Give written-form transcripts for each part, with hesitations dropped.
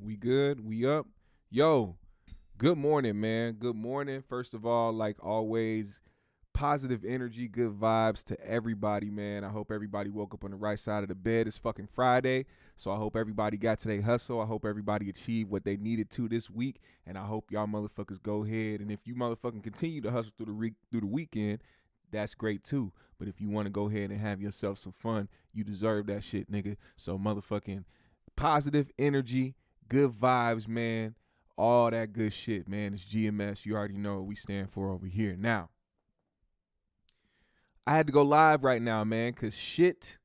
We good? We up? Yo, good morning, man. Good morning. First of all, like always, positive energy, good vibes to everybody, man. I hope everybody woke up on the right side of the bed. It's fucking Friday, so I hope everybody got to their hustle. I hope everybody achieved what they needed to this week, and I hope y'all motherfuckers go ahead. And if you motherfucking continue to hustle through the weekend, that's great too. But if you want to go ahead and have yourself some fun, you deserve that shit, nigga. So motherfucking positive energy, good vibes, man. All that good shit, man. It's GMS. You already know what we stand for over here. Now, I had to go live right now, man, because shit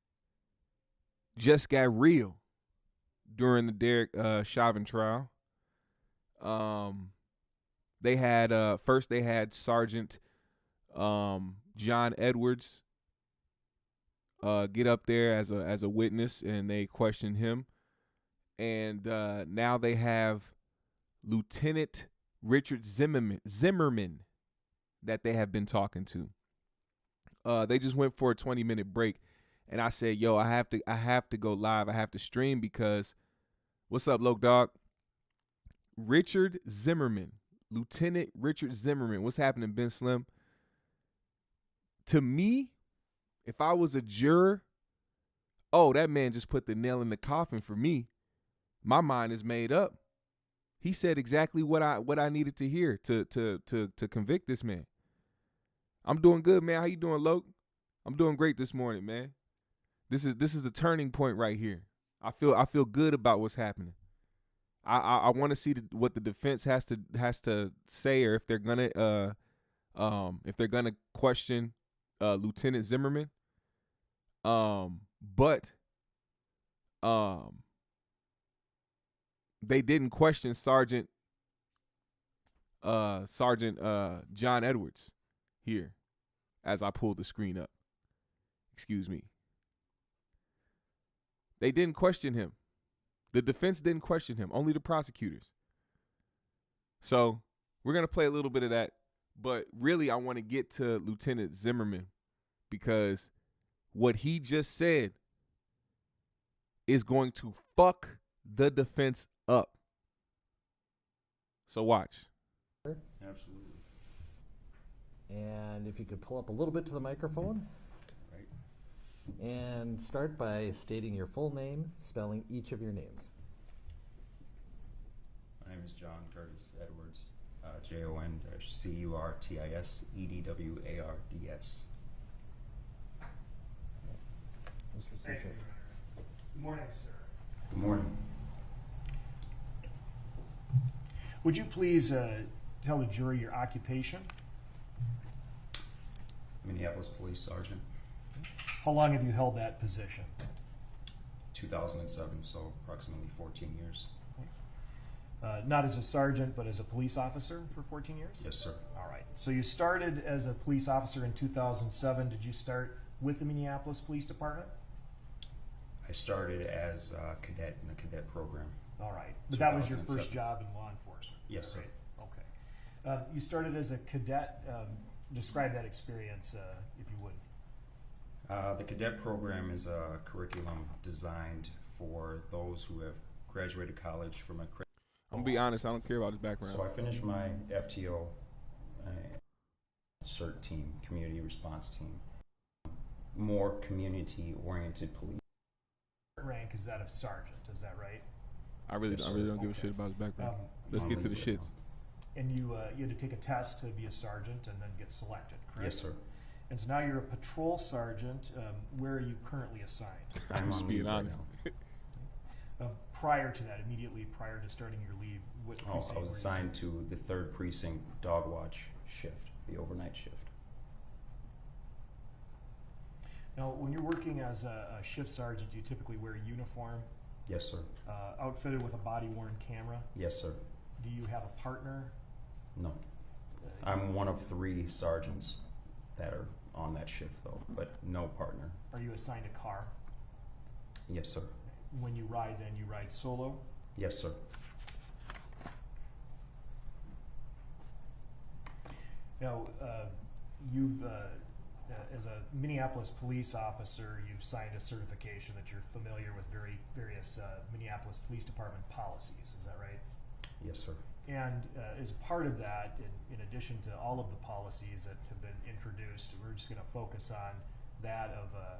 just got real during the Derek Chauvin trial. They had first they had Sergeant John Edwards get up there as a witness, and they questioned him. And now they have Lieutenant Richard Zimmerman that they have been talking to. They just went for a 20-minute break, and I said, "Yo, I have to go live. I have to stream because what's up, Loke Dog? Richard Zimmerman, Lieutenant Richard Zimmerman. What's happening, Ben Slim? To me, if I was a juror, oh, that man just put the nail in the coffin for me. My mind is made up. He said exactly what I needed to hear to convict this man. I'm doing good, man. How you doing, Loke? I'm doing great this morning, man. This is a turning point right here. I feel good about what's happening. I want to see what the defense has to say, or if they're gonna question Lieutenant Zimmerman. But they didn't question Sergeant John Edwards here as I pull the screen up. Excuse me. They didn't question him. The defense didn't question him, only the prosecutors. So we're going to play a little bit of that, but really I want to get to Lieutenant Zimmerman because what he just said is going to fuck the defense up. So watch. Absolutely. And if you could pull up a little bit to the microphone. Right. And start by stating your full name, spelling each of your names. My name is John Curtis Edwards, JON-CURTISEDWARDS. Mr. Thank you, Suchet. Your Honor. Good morning, sir. Good morning. Would you please tell the jury your occupation? Minneapolis Police Sergeant, How long have you held that position? 2007, so approximately 14 years. Not as a sergeant, but as a police officer for 14 years? Yes, sir. All right. So you started as a police officer in 2007. Did you start with the Minneapolis Police Department? I started as a cadet in the cadet program. All right. But that was your first 2007. job in law enforcement? Yes, sir. Right. Okay. You started as a cadet. Describe that experience, if you would. The cadet program is a curriculum designed for those who have graduated college from a I'm gonna be honest, I don't care about his background. So I finished my FTO CERT team, community response team. More community-oriented police. Rank is that of sergeant, is that right? I really Yes, don't give a okay. shit about his background. Let's I'll get to the leave it shits. alone. And you had to take a test to be a sergeant and then get selected, correct? Yes, sir. And so now you're a patrol sergeant. Where are you currently assigned? I'm just on being leave right honest. now. Prior to that, immediately prior to starting your leave, what Oh, precinct I was were you assigned to the 3rd Precinct Dog Watch shift, the overnight shift. Now, when you're working as a shift sergeant, you typically wear a uniform, Yes, sir. outfitted with a body-worn camera. Yes, sir. Do you have a partner? No. I'm one of 3 sergeants that are on that shift, though, but no partner. Are you assigned a car? Yes, sir. When you ride, then you ride solo? Yes, sir. Now, you've, as a Minneapolis police officer, you've signed a certification that you're familiar with various Minneapolis Police Department policies. Is that Yes, sir. And as part of that, in addition to all of the policies that have been introduced, we're just going to focus on that of a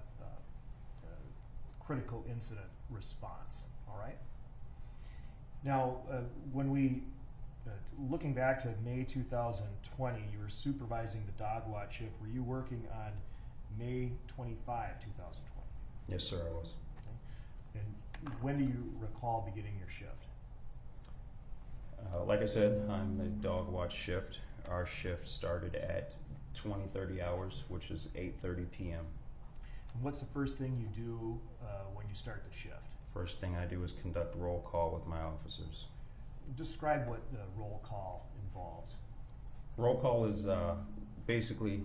critical incident response. All right. Now, when we looking back to May 2020, you were supervising the dog watch shift. Were you working on May 25, 2020? Yes, sir, I was. Okay. And when do you recall beginning your shift? Like I said, I'm the dog watch shift. Our shift started at 20-30 hours, which is 8:30 p.m. And what's the first thing you do when you start the shift? First thing I do is conduct roll call with my officers. Describe what the roll call involves. Roll call is basically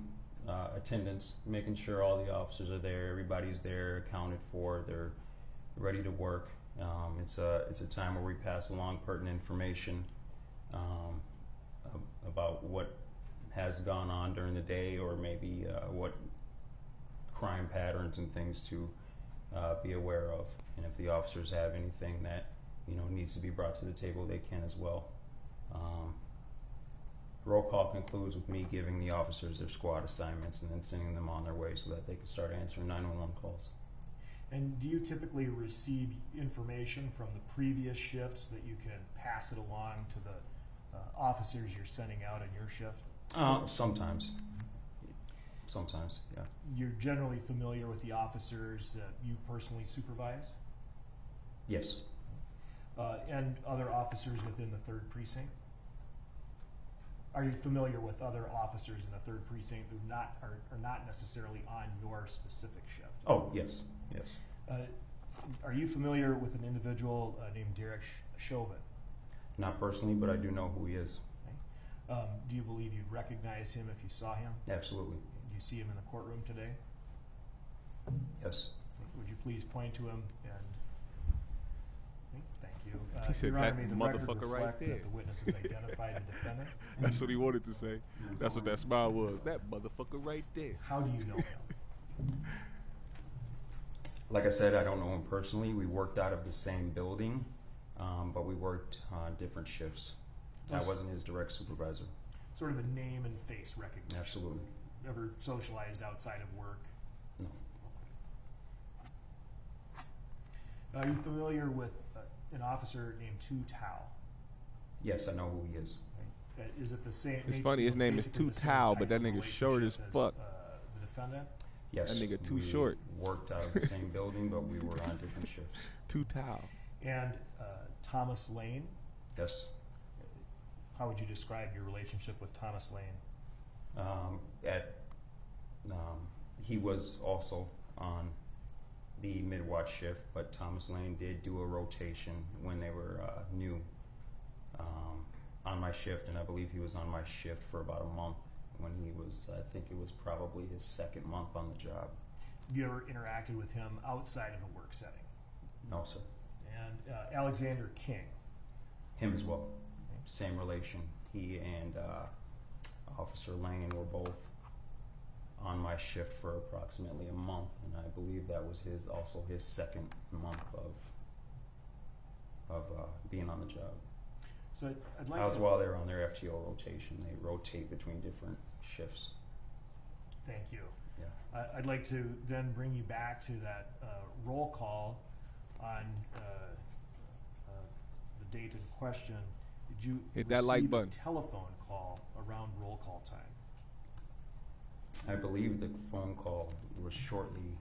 attendance, making sure all the officers are there, everybody's there, accounted for, they're ready to work. It's a time where we pass along pertinent information about what has gone on during the day, or maybe what crime patterns and things to be aware of. And if the officers have anything that needs to be brought to the table, they can as well. Roll call concludes with me giving the officers their squad assignments and then sending them on their way so that they can start answering 911 calls. And do you typically receive information from the previous shifts that you can pass it along to the officers you're sending out on your shift? Sometimes. Sometimes, yeah. You're generally familiar with the officers that you personally supervise? Yes. And other officers within the 3rd precinct? Are you familiar with other officers in the 3rd precinct who are not necessarily on your specific shift? Oh, yes, yes. Are you familiar with an individual named Derek Chauvin? Not personally, but I do know who he is. Okay. Do you believe you'd recognize him if you saw him? Absolutely. Do you see him in the courtroom today? Yes. Would you please point to him and... Thank you. He said, Your Honor, "That may the record motherfucker right reflect there." that the witness has identified the defendant. That's what he wanted to say. That's what that smile was. That motherfucker right there. How do you know him? Like I said, I don't know him personally. We worked out of the same building, but we worked on different shifts. I wasn't his direct supervisor. Sort of a name and face recognition. Absolutely. Ever socialized outside of work? No. Are you familiar with an officer named Tu Tao? Yes, I know who he is. Right. Is it the same? It's funny, his name is basically Tu the same Tao, type but that of nigga short as relationship fuck. The defendant? Yes. That nigga too we short. Worked out of the same building, but we were on different shifts. Tu Tao. And Thomas Lane? Yes. How would you describe your relationship with Thomas Lane? He was also on the mid-watch shift, but Thomas Lane did do a rotation when they were new on my shift, and I believe he was on my shift for about a month when he was, I think it was probably his 2nd month on the job. Have you ever interacted with him outside of a work setting? No, sir. And Alexander King? Him as well. Same relation. He and Officer Lane were both on my shift for approximately a month, and I believe that was also his 2nd month of being on the job. So I'd like That was to... while they were on their FTO rotation. They rotate between different shifts. Thank you. Yeah. I'd like to then bring you back to that roll call on the date in question. Did you Hit that like receive button. a telephone call around roll call time? I believe the phone call was shortly,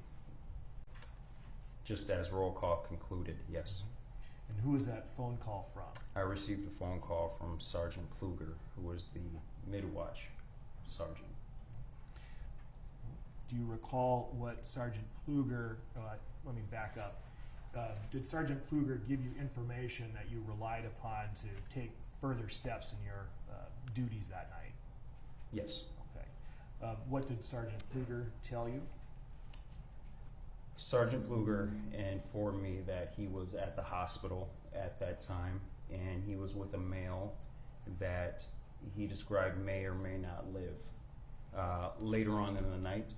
just as roll call concluded, yes. And who was that phone call from? I received a phone call from Sergeant Pluger, who was the mid-watch sergeant. Do you recall what Sergeant Pluger, let me back up. Did Sergeant Pluger give you information that you relied upon to take further steps in your duties that night? Yes. Okay. What did Sergeant Pluger tell you? Sergeant Pluger informed me that he was at the hospital at that time, and he was with a male that he described may or may not live. Later on in the night,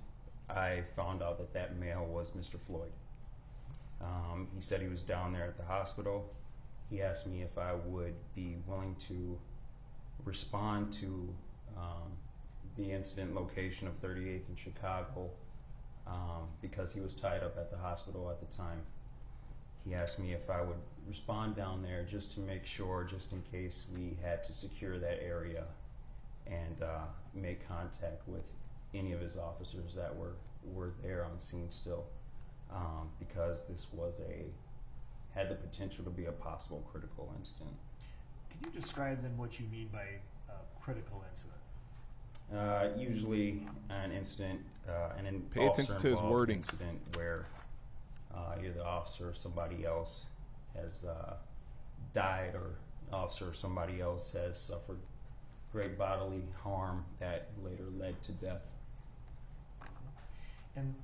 I found out that that male was Mr. Floyd. He said he was down there at the hospital. he asked me if I would be willing to respond to the incident location of 38th in Chicago because he was tied up at the hospital at the time. He asked me if I would respond down there just to make sure, just in case we had to secure that area, and make contact with any of his officers that were there on scene still, because this had the potential to be a possible critical incident. Can you describe then what you mean by critical incident? Usually an incident, Pay attention to his wording. Incident where either the officer or somebody else has died, or the officer or somebody else has suffered great bodily harm that later led to death. And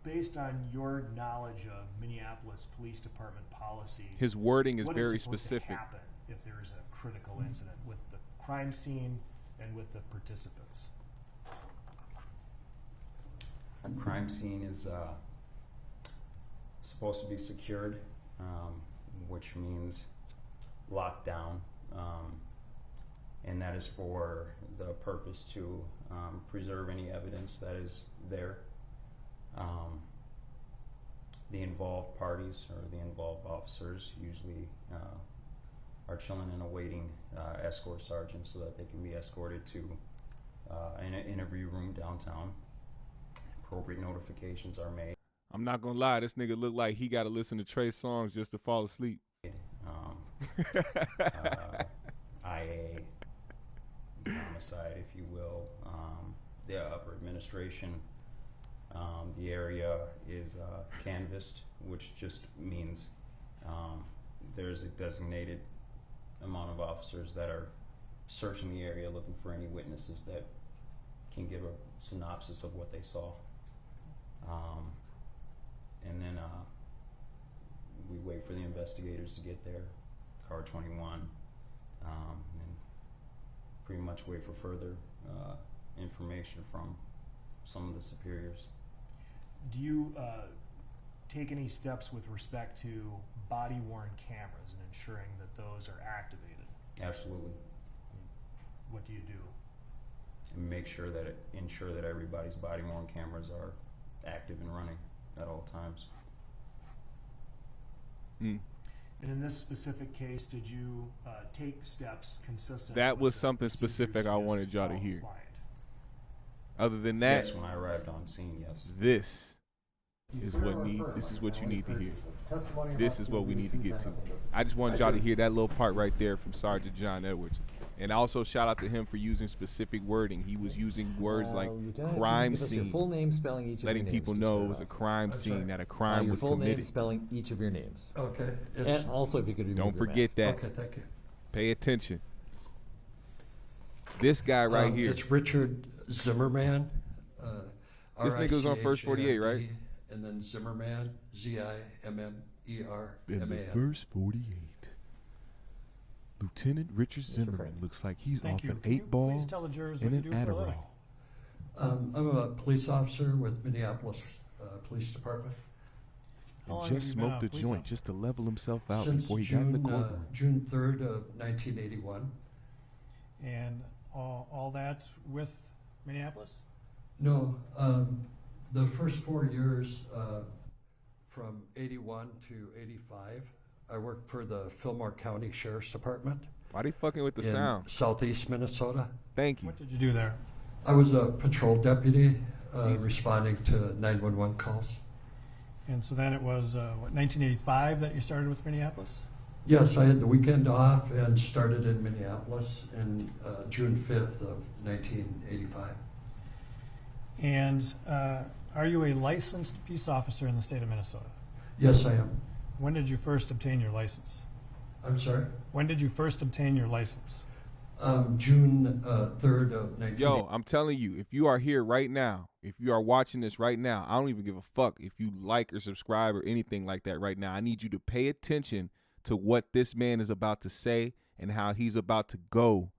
based on your knowledge of Minneapolis Police Department policy, His wording is what very supposed to specific. happen if there is a critical incident with the crime scene and with the participants? A crime scene is supposed to be secured, which means locked down, and that is for the purpose to preserve any evidence that is there. The involved parties or the involved officers usually are chilling and awaiting escort sergeants so that they can be escorted to an interview room downtown. Appropriate notifications are made. I'm not gonna lie, this nigga look like he gotta listen to Trey songs just to fall asleep. IA, homicide, if you will, the upper administration. The area is canvassed, which just means there's a designated amount of officers that are searching the area looking for any witnesses that can give a synopsis of what they saw. And then we wait for the investigators to get there, car 21, and pretty much wait for further information from some of the superiors. Do you take any steps with respect to body-worn cameras and ensuring that those are activated? Absolutely. What do you do? And ensure that everybody's body-worn cameras are active and running at all times. Mm. And in this specific case, did you take steps consistent? That with was the something procedures specific I just wanted y'all to hear. outlined? Other than that, Yes, when I arrived on scene, yes. this is what you need to hear. This is what we need to get to. I just wanted y'all to hear that little part right there from Sergeant John Edwards. And also shout out to him for using specific wording. He was using words like Lieutenant, crime give us your scene, full name, spelling each of letting your names people to know start it was a off. crime scene, that a crime your was full name, committed. spelling each of your names. Okay. And also, if you could remove Don't your forget mask. that. Okay, thank you. Pay attention. This guy right here. It's Richard Zimmerman. This nigga was on First 48, right? RICHARD, and then Zimmerman, Zimmerman. In the first 48, Lieutenant Richard Zimmerman Friend. looks like he's Thank off you. an Can you 8-ball please tell the jurors and what an you do for a living? Adderall. I'm a police officer with Minneapolis Police Department. How long And have just you been a smoked a police joint officer? just to level himself out Since before he got in the courtroom. June 3rd of 1981. And all that with Minneapolis? No, the first 4 years, from 81 to 85, I worked for the Fillmore County Sheriff's Department Why they fucking with the in sound? southeast Minnesota. Thank you. What did you do there? I was a patrol deputy Jesus. responding to 911 calls. And so then it was, 1985 that you started with Minneapolis? Yes, I had the weekend off and started in Minneapolis in June 5th of 1985. And are you a licensed peace officer in the state of Minnesota? Yes, I am. When did you first obtain your license? I'm sorry? When did you first obtain your license? June 3rd of 1985. Yo, I'm telling you, if you are here right now, if you are watching this right now, I don't even give a fuck if you like or subscribe or anything like that right now. I need you to pay attention to what this man is about to say and how he's about to go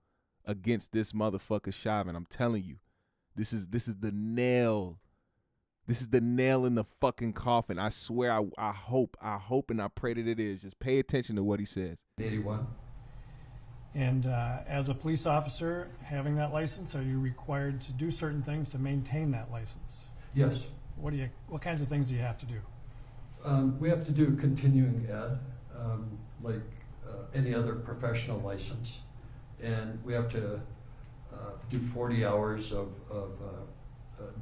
against this motherfucker Chauvin. I'm telling you, this is the nail This is the nail in the fucking coffin. I swear, I hope, and I pray that it is. Just pay attention to what he says. 81. And as a police officer, having that license, are you required to do certain things to maintain that license? Yes. What kinds of things do you have to do? We have to do continuing ed, like any other professional license. And we have to do 40 hours of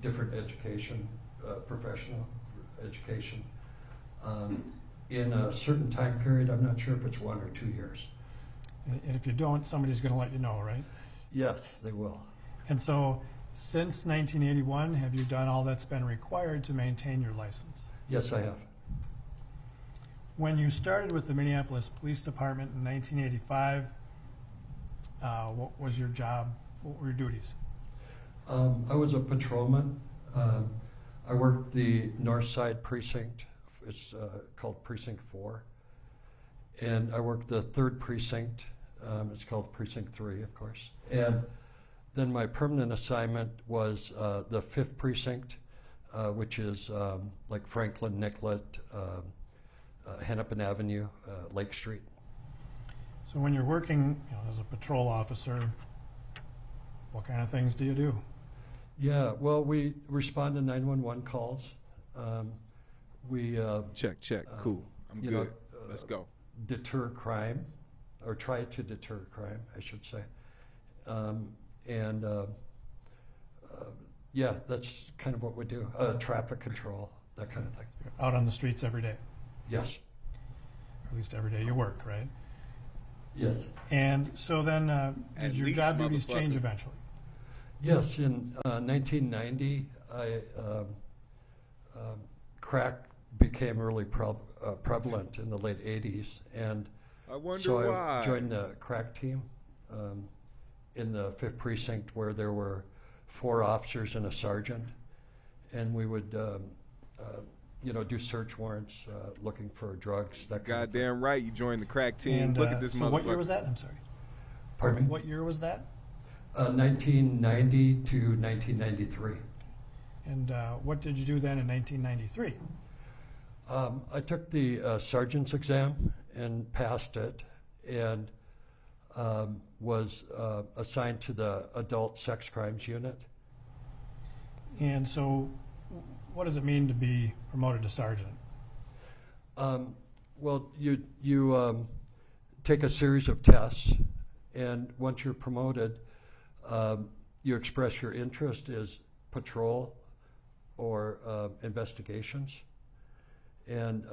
different education, professional education, in a certain time period. I'm not sure if it's 1 or 2 years. And if you don't, somebody's going to let you know, right? Yes, they will. And so, since 1981, have you done all that's been required to maintain your license? Yes, I have. When you started with the Minneapolis Police Department in 1985, what was your job? What were your duties? I was a patrolman. I worked the North Side Precinct. It's called Precinct 4. And I worked the 3rd Precinct. It's called Precinct 3, of course. And then my permanent assignment was the 5th Precinct, which is like Franklin, Nicollet, Hennepin Avenue, Lake Street. So when you're working as a patrol officer, what kind of things do you do? Yeah, well, we respond to 911 calls. We Check. Cool. I'm good. Let's go. Deter crime, or try to deter crime, I should say. Yeah, that's kind of what we do. Traffic control, that kind of thing. You're out on the streets every day, Yes. or at least every day you work, right? Yes. And so then, did At your least, job duties motherfucker. change eventually? Yes, in 1990, crack became really prevalent in the late 80s, and I wonder so why. I joined the crack team in the 5th Precinct, where there were 4 officers and a sergeant, and we would do search warrants, looking for drugs, that kind of thing. Goddamn right, you joined the crack team. And Look at this so motherfucker. what year was that? I'm sorry. Pardon me? What year was that? 1990 to 1993. And what did you do then in 1993? I took the sergeant's exam and passed it, and was assigned to the adult sex crimes unit. And so what does it mean to be promoted to sergeant? Well, you take a series of tests, and once you're promoted, you express your interest as patrol or investigations. And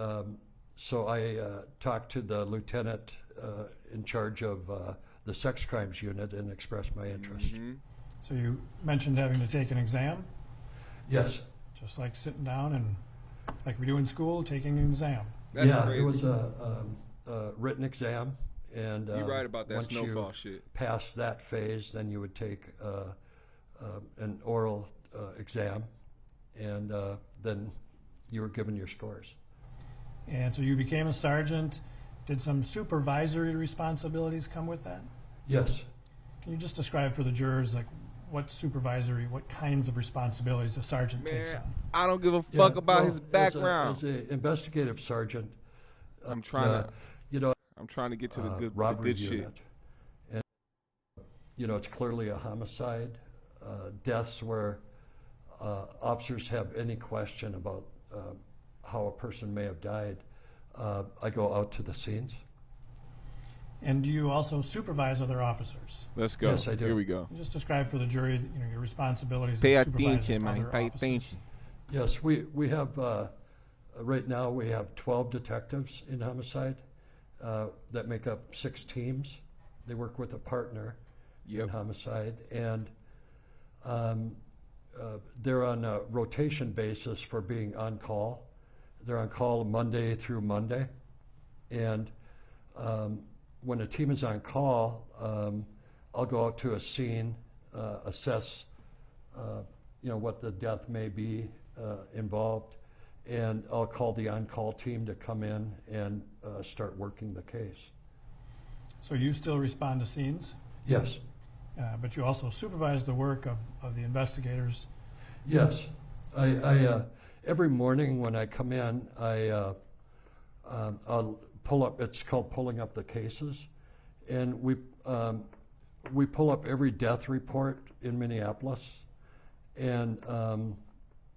so I talked to the lieutenant in charge of the sex crimes unit and expressed my interest. Mm-hmm. So you mentioned having to take an exam, Yes. just like sitting down and, like we do in school, taking an exam. That's yeah, crazy. it was a written exam, and You're right about that once snowfall you shit. pass that phase, then you would take an oral exam, and then you were given your scores. And so you became a sergeant. Did some supervisory responsibilities come with that? Yes. Can you just describe for the jurors, like, what kinds of responsibilities a sergeant takes Man, on? I don't give a Yeah, fuck about well, his background. As an investigative sergeant, I'm trying to, I'm trying to get to the good robbery shit. unit, and it's clearly a homicide, deaths where officers have any question about how a person may have died. I go out to the scenes. And do you also supervise other officers? Let's go. Yes, I do. Here we go. Can you just describe for the jury, your responsibilities. Pay as supervising attention, man. other Pay officers. attention. Yes, we have, right now we have 12 detectives in homicide that make up 6 teams. They work with a partner in Yep. homicide, and they're on a rotation basis for being on call. They're on call Monday through Monday, and when a team is on call, I'll go out to a scene, assess what the death may be involved, and I'll call the on-call team to come in and start working the case. So you still respond to scenes, Yes. but you also supervise the work of the investigators. Yes. I every morning when I come in, I'll pull up. It's called pulling up the cases, and we pull up every death report in Minneapolis, and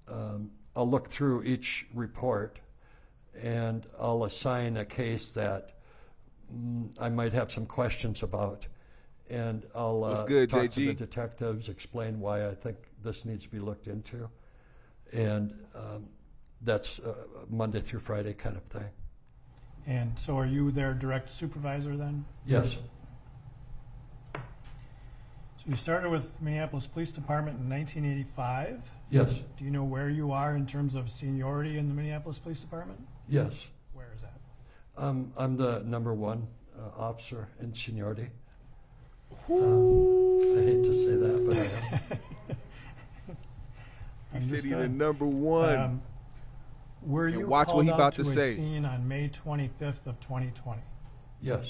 I'll look through each report, and I'll assign a case that I might have some questions about, and I'll What's good, talk to the JG? detectives, explain why I think this needs to be looked into, and that's Monday through Friday kind of thing. And so are you their direct supervisor then? Yes. So you started with Minneapolis Police Department in 1985. Yes. Do you know where you are in terms of seniority in the Minneapolis Police Department? Yes. Where is that? I'm the number one officer in seniority. I hate to say that, but I am. He said he the Understood. number one. Were And you watch what called he out about to to a say. scene on May 25th of 2020? Yes.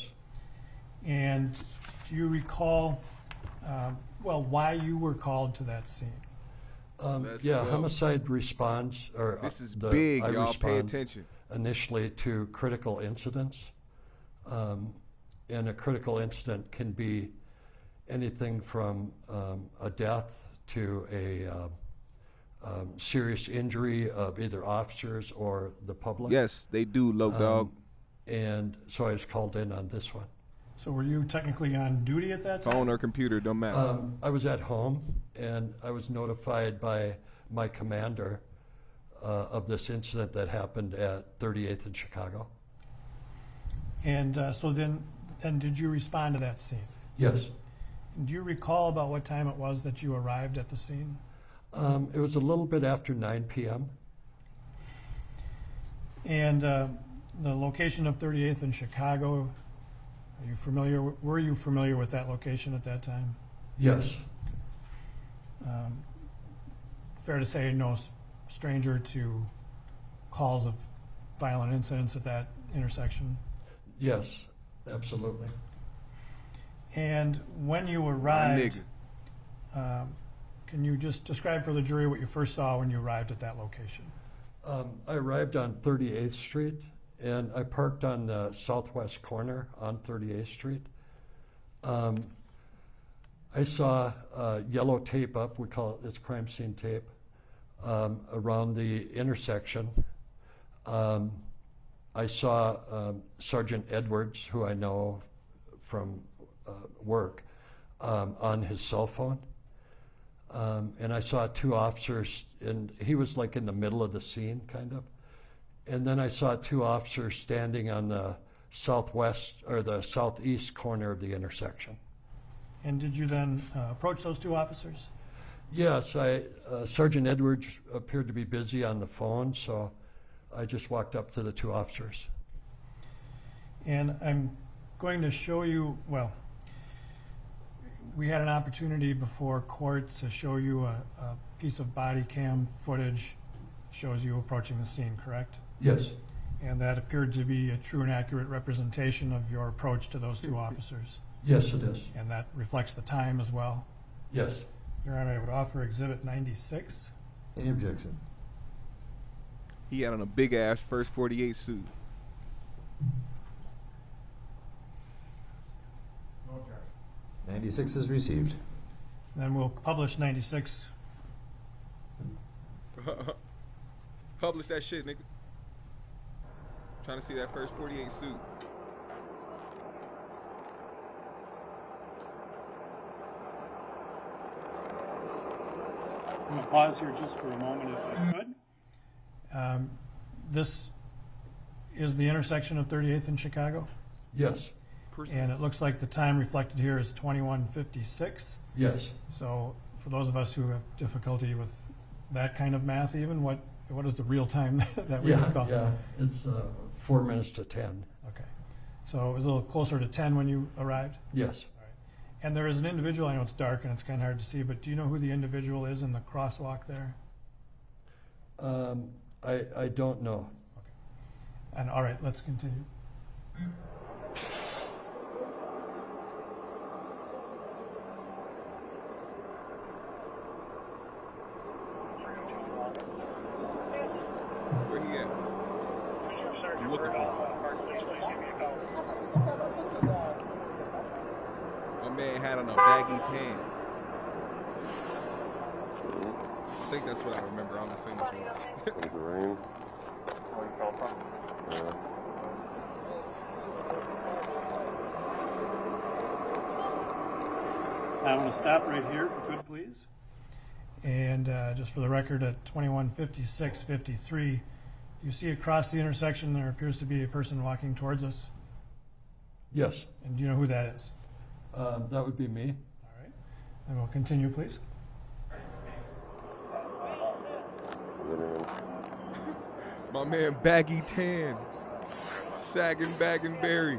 And do you recall, why you were called to that scene? Let's Yeah, go. homicide responds, or This is the- big, I y'all. Pay respond attention. initially to critical incidents. And a critical incident can be anything from a death to a serious injury of either officers or the public. Yes, they do, Low Dog. And so I was called in on this one. So were you technically on duty at that time? Phone or computer, don't matter. I was at home, and I was notified by my commander of this incident that happened at 38th in Chicago. And so then did you respond to that scene? Yes. And do you recall about what time it was that you arrived at the scene? It was a little bit after 9 p.m. And the location of 38th in Chicago, were you familiar with that location at that time? Yes. Fair to say no stranger to calls of violent incidents at that intersection? Yes, absolutely. And when you My arrived, nigga. can you just describe for the jury what you first saw when you arrived at that location? I arrived on 38th Street, and I parked on the southwest corner on 38th Street. I saw yellow tape up, we call it's crime scene tape, around the intersection. I saw Sergeant Edwards, who I know from work, on his cell phone. And I saw two officers, and he was like in the middle of the scene, kind of. And then I saw two officers standing on the southwest or the southeast corner of the intersection. And did you then approach those two officers? Yes, Sergeant Edwards appeared to be busy on the phone, so I just walked up to the two officers. And I'm going to show you, we had an opportunity before court to show you a piece of body cam footage shows you approaching the scene, correct? Yes. And that appeared to be a true and accurate representation of your approach to those two officers. Yes, it is. And that reflects the time as well. Yes. Your Honor, I would offer Exhibit 96. Any objection? He had on a big ass first 48 suit. No objection. 96 is received. Then we'll publish 96. Publish that shit, nigga. Trying to see that first 48 suit. I'm going to pause here just for a moment if I could. This is the intersection of 38th and Chicago, Yes. and it looks like the time reflected here is 21:56. Yes. So for those of us who have difficulty with that kind of math even, what is the real time that we would call? Yeah. It's 4 minutes to 10. Okay. So it was a little closer to 10 when you arrived? Yes. And there is an individual, I know it's dark and it's kind of hard to see, but do you know who the individual is in the crosswalk there? I don't know. And all right, let's continue. looking for. My man had on a baggy tan. I think that's what I remember. I'm assuming that's what Was the rain? Yeah. I'm going to stop right here, if you could, please. And just for the record, at 21:56:53, you see across the intersection there appears to be a person walking towards us. Yes, And do you know who that is? that would be me. All right. And we'll continue, please. My man baggy tan. Sagging, bagging, berry.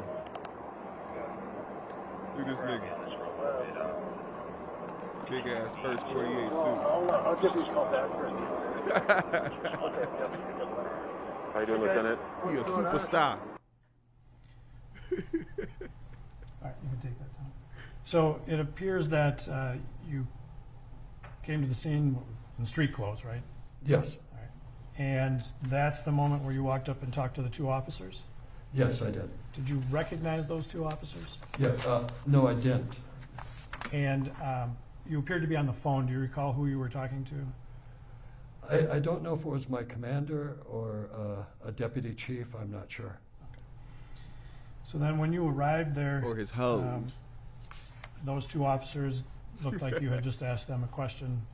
Look at this nigga. Big ass first 48 suit. I'll give you a call back for How you doing, Lieutenant? He a superstar. All right, you can take that down. So it appears that you came to the scene in street clothes, right? Yes, All right. And that's the moment where you walked up and talked to the two officers? yes, I did. Did you recognize those two officers? Yes, no, I didn't. And you appeared to be on the phone. Do you recall who you were talking to? I don't know if it was my commander or a deputy chief. I'm not sure. So then when you arrived there, Or his hose. those two officers looked like you had just asked them a question.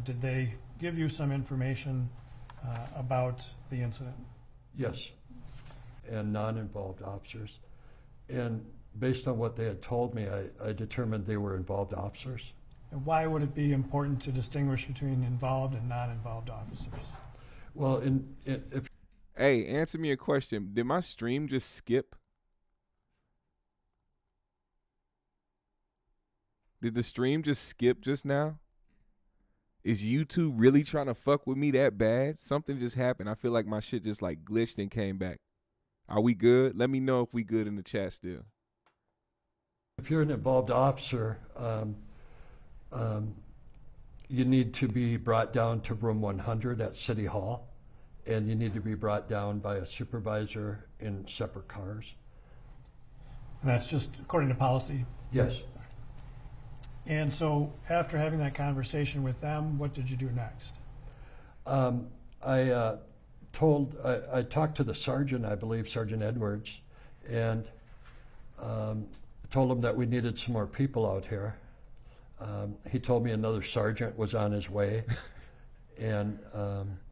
Did they give you some information about the incident? Yes, and non-involved officers. And based on what they had told me, I determined they were involved officers. And why would it be important to distinguish between involved and non-involved officers? Well, if Hey, answer me a question. Did my stream just skip? Did the stream just skip just now? Is YouTube really trying to fuck with me that bad? Something just happened. I feel like my shit just like glitched and came back. Are we good? Let me know if we good in the chat still. if you're an involved officer, you need to be brought down to room 100 at City Hall, and you need to be brought down by a supervisor in separate cars. And that's just according to policy. Yes. And so after having that conversation with them, what did you do next? I talked to the sergeant, I believe, Sergeant Edwards, and told him that we needed some more people out here. He told me another sergeant was on his way. And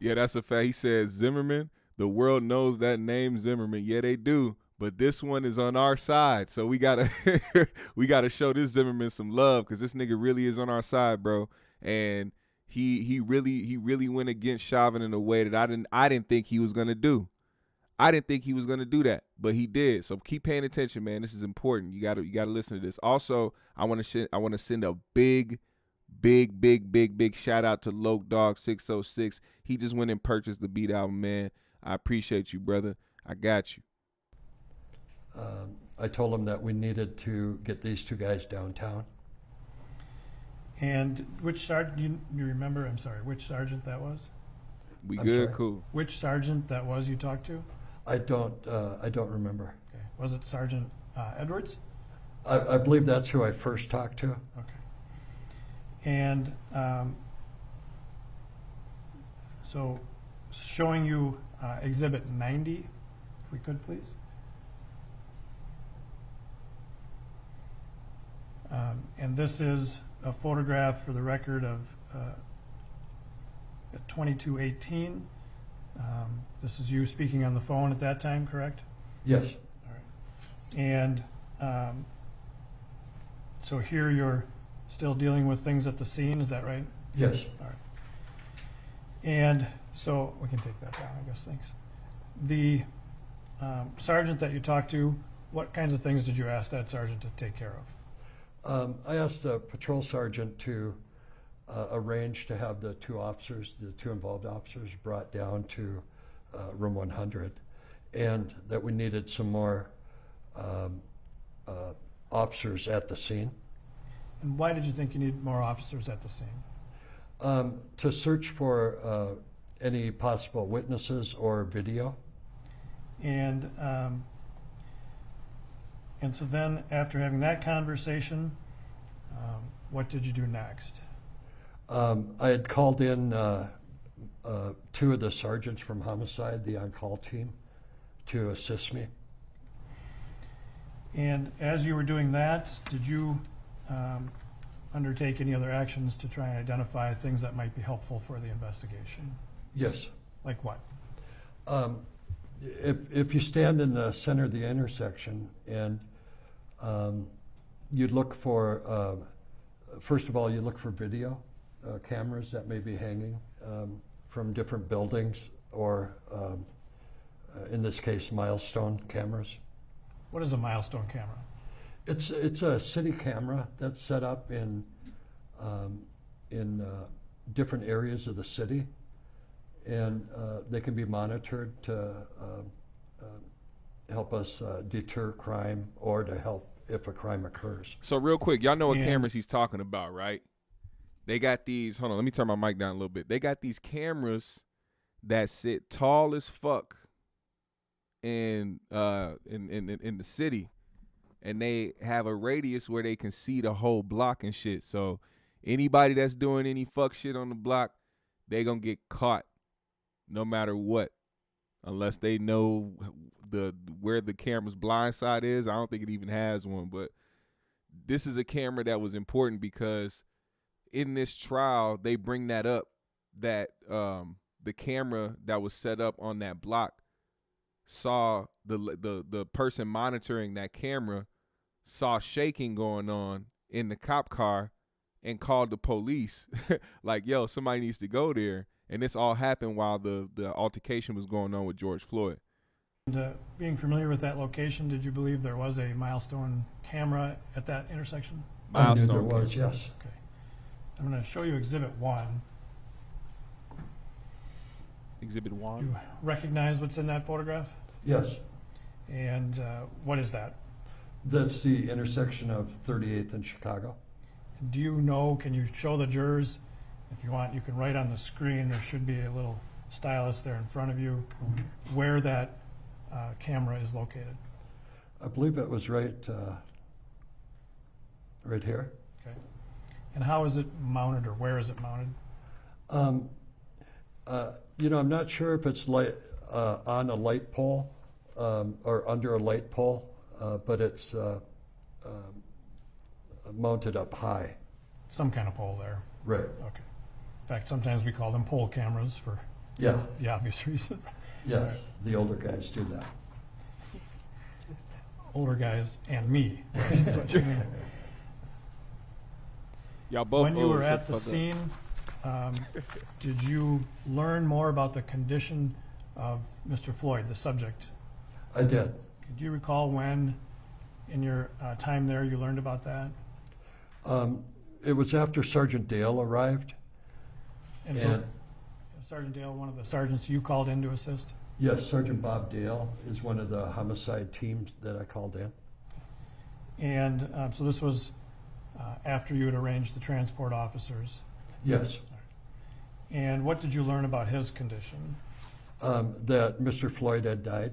yeah, that's a fact. He said Zimmerman. The world knows that name, Zimmerman. Yeah, they do. But this one is on our side, so we gotta we gotta show this Zimmerman some love, because this nigga really is on our side, bro. And he really went against Chauvin in a way that I didn't think he was gonna do. I didn't think he was gonna do that, but he did. So keep paying attention, man. This is important. You gotta listen to this. Also, I want to send a big shout out to Loke Dog 606. He just went and purchased the Beat album, man. I appreciate you, brother. I got you. I told him that we needed to get these two guys downtown. And which sergeant, do you remember, I'm sorry, which sergeant that was? We I'm good? sorry? Cool. Which sergeant that was you talked to? I don't remember. Okay. Was it Sergeant Edwards? I believe that's who I first talked to. Okay. And so showing you Exhibit 90, if we could, please. And this is a photograph for the record of 2218. This is you speaking on the phone at that time, correct? Yes. All right. And so here you're still dealing with things at the scene, is that right? Yes. All right. And so we can take that down, I guess, thanks. The sergeant that you talked to, what kinds of things did you ask that sergeant to take care of? I asked the patrol sergeant to arrange to have the two involved officers brought down to room 100, and that we needed some more officers at the scene. And why did you think you need more officers at the scene? To search for any possible witnesses or video. And so then, after having that conversation, what did you do next? I had called in 2 of the sergeants from homicide, the on-call team, to assist me. And as you were doing that, did you undertake any other actions to try and identify things that might be helpful for the investigation? Yes. Like what? If you stand in the center of the intersection and you'd look for, first of all, you look for video cameras that may be hanging from different buildings, or in this case, milestone cameras. What is a milestone camera? It's a city camera that's set up in different areas of the city, and they can be monitored to help us deter crime or to help if a crime occurs. So real quick, y'all know what And- cameras he's talking about, right? They got these. Hold on, let me turn my mic down a little bit. They got these cameras that sit tall as fuck in the city, and they have a radius where they can see the whole block and shit. So anybody that's doing any fuck shit on the block, they gonna get caught, no matter what, unless they know where the camera's blind side is. I don't think it even has one, but this is a camera that was important because in this trial they bring that up, that the camera that was set up on that block saw the person monitoring that camera saw shaking going on in the cop car and called the police like, yo, somebody needs to go there. And this all happened while the altercation was going on with George Floyd. And, being familiar with that location, did you believe there was a milestone camera at that intersection? I knew there Milestone was, camera. yes. Okay. I'm going to show you Exhibit 1. Exhibit 1. You recognize what's in that photograph? Yes. And what is that? That's the intersection of 38th and Chicago. Do you know, can you show the jurors, if you want, you can write on the screen, there should be a little stylus there in front of you, where that camera is located? I believe it was right here. Okay. And how is it mounted, or where is it mounted? I'm not sure if it's on a light pole or under a light pole, but it's mounted up high. Some kind of pole there. Right. Okay. In fact, sometimes we call them pole cameras for Yeah. the obvious reason. Yes. The older guys do that. Older guys and me. Is what you mean. Y'all both When you old, were shut at the fuck up. scene, did you learn more about the condition of Mr. Floyd, the subject? I did. Do you recall when, in your time there, you learned about that? It was after Sergeant Dale arrived. And so, Sergeant Dale, one of the sergeants you called in to assist? Yes, Sergeant Bob Dale is one of the homicide teams that I called in. And so this was after you had arranged the transport officers. Yes. And what did you learn about his condition? That Mr. Floyd had died.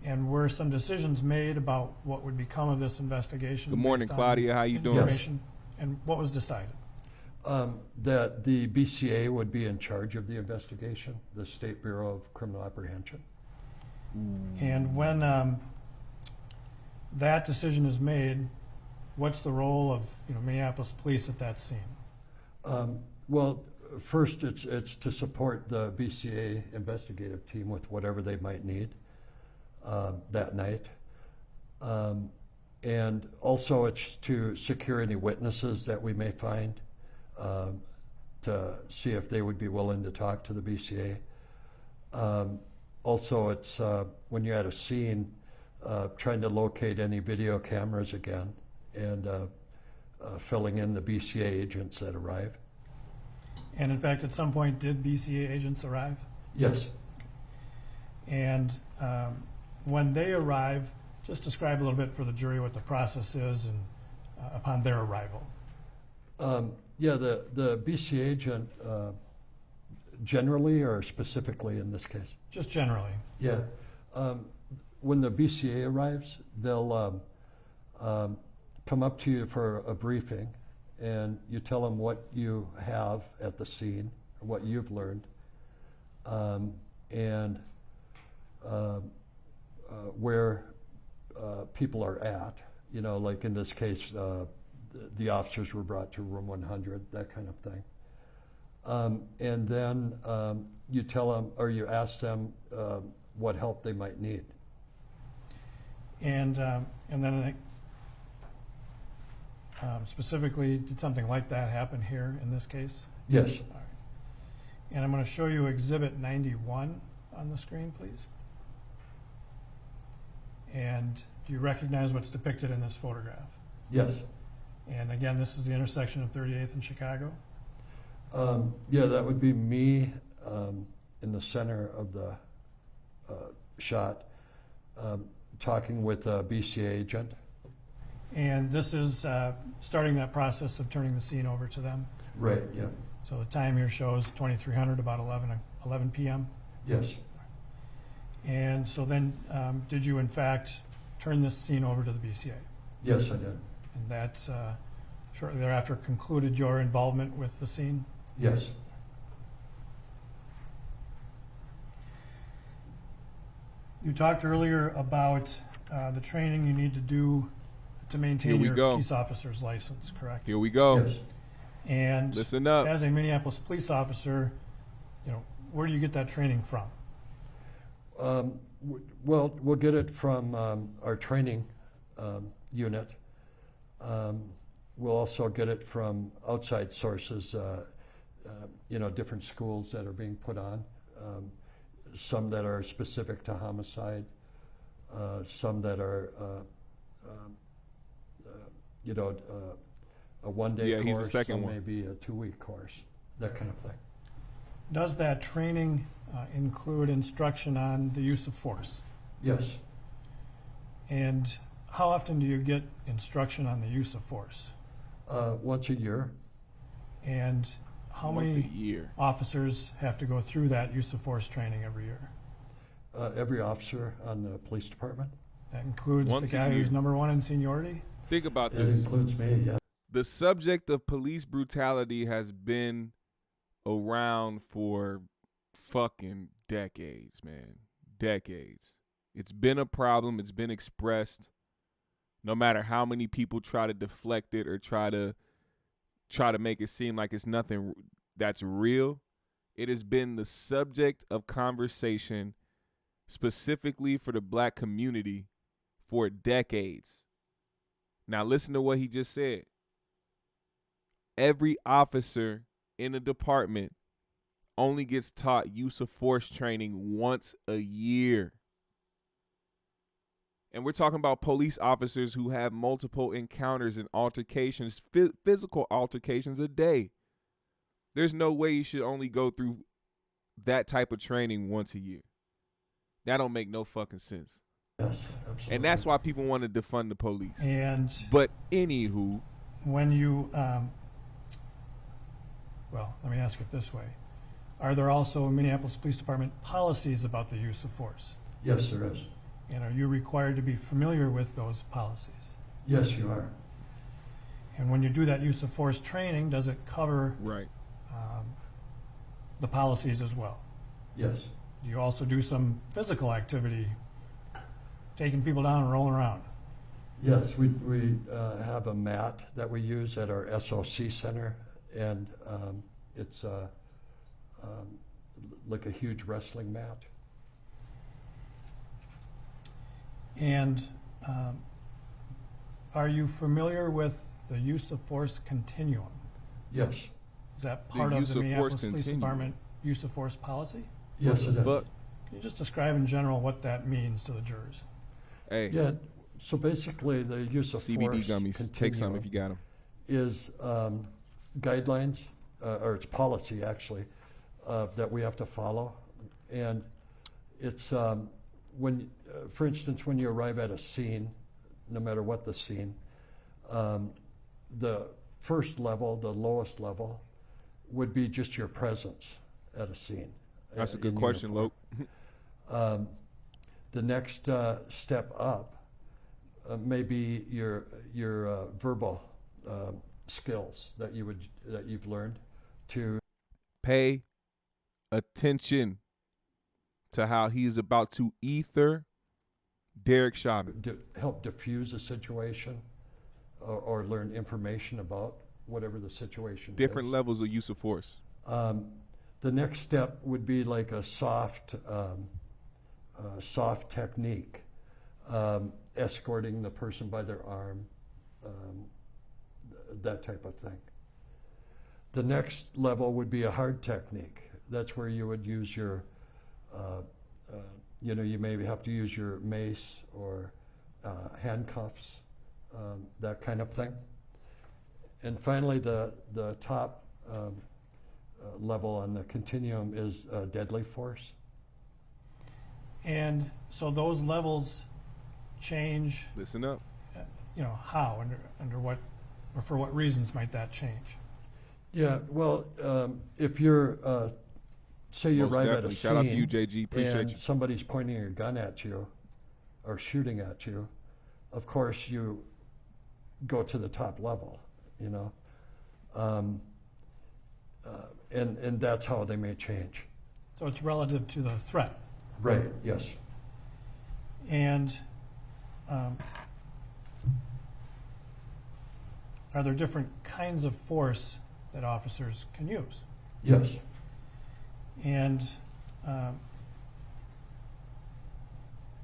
And were some decisions made about what would become of this investigation? Good morning, based on Claudia. How you doing? information? And what was decided? That the BCA would be in charge of the investigation, the State Bureau of Criminal Apprehension. And when that decision is made, what's the role of Minneapolis police at that scene? Well, first it's to support the BCA investigative team with whatever they might need that night. And also it's to secure any witnesses that we may find to see if they would be willing to talk to the BCA. Also, it's when you're at a scene, trying to locate any video cameras again and filling in the BCA agents that arrive. And in fact, at some point, did BCA agents arrive? Yes. And when they arrive, just describe a little bit for the jury what the process is and upon their arrival. Yeah, the BCA agent generally or specifically in this case? Just generally. Yeah. When the BCA arrives, they'll come up to you for a briefing, and you tell them what you have at the scene, what you've learned, and where people are at. You know, like in this case, the officers were brought to room 100, that kind of thing. And then you tell them, or you ask them what help they might need. And then specifically, did something like that happen here in this case? Yes. All right. And I'm going to show you Exhibit 91 on the screen, please. And do you recognize what's depicted in this photograph? Yes. And again, this is the intersection of 38th and Chicago. Yeah, that would be me in the center of the shot, talking with a BCA agent. And this is starting that process of turning the scene over to them. Right, yeah. So the time here shows 2300, about 11 p.m. Yes. And so then, did you in fact turn this scene over to the BCA? Yes, I did. And that's shortly thereafter concluded your involvement with the scene? Yes. You talked earlier about the training you need to do to maintain your police officer's license, correct? Here we go. Yes. And Listen up. as a Minneapolis police officer, you know, where do you get that training from? Well, we'll get it from our training unit. We'll also get it from outside sources, you know, different schools that are being put on, some that are specific to homicide, some that are, you know, a one-day course, he's the second some one. maybe a 2-week course, that kind of thing. Does that training include instruction on the use of force? Yes. And how often do you get instruction on the use of force? Once a year. And how Once a many year. officers have to go through that use of force training every year? Every officer on the police department. That includes Once the a guy who's year. #1 in seniority? Think about It this. includes me, yeah. The subject of police brutality has been around for fucking decades, man. Decades. It's been a problem. It's been expressed. No matter how many people try to deflect it or try to make it seem like it's nothing that's real, it has been the subject of conversation specifically for the black community for decades. Now listen to what he just said. Every officer in a department only gets taught use of force training once a year. And we're talking about police officers who have multiple encounters and altercations, physical altercations a day. There's no way you should only go through that type of training once a year. That don't make no fucking sense. Yes, absolutely. And that's why people want to defund the police. And But anywho, when you, well, let me ask it this way. Are there also Minneapolis Police Department policies about the use of force? Yes, there is. And are you required to be familiar with those policies? Yes, you are. And when you do that use of force training, does it cover right. the policies as well? Yes. Do you also do some physical activity, taking people down and rolling around? Yes, we have a mat that we use at our SOC center, and it's like a huge wrestling mat. And are you familiar with the use of force continuum? Yes. Is that The part of use the of Minneapolis force Police continuum. Department use of force policy? Yes, it is. Fuck. Can you just describe in general what that means to the jurors? Hey, Yeah, so basically the use of CBD force gummies. Take some if you got them. is guidelines, or it's policy actually, that we have to follow. And it's when, for instance, when you arrive at a scene, no matter what the scene, the first level, the lowest level, would be just your presence at a scene. That's a good in question, uniform. Loke. The next step up may be your verbal skills that you've learned to Pay attention to how he is about to ether Derek Chauvin. help diffuse a situation or learn information about whatever the situation Different is. levels of use of force. The next step would be like a soft technique, escorting the person by their arm, that type of thing. The next level would be a hard technique. That's where you would use your, you maybe have to use your mace or handcuffs, that kind of thing. And finally, the top level on the continuum is deadly force. And so those levels change, Listen up. how, under what, or for what reasons might that change? Yeah, well, if you're, say you Most arrive at a definitely. scene Shout out to you, JG. Appreciate and you. somebody's pointing a gun at you or shooting at you, of course you go to the top level, and that's how they may change. So it's relative to the threat. Right, yes. And are there different kinds of force that officers can use? Yes. And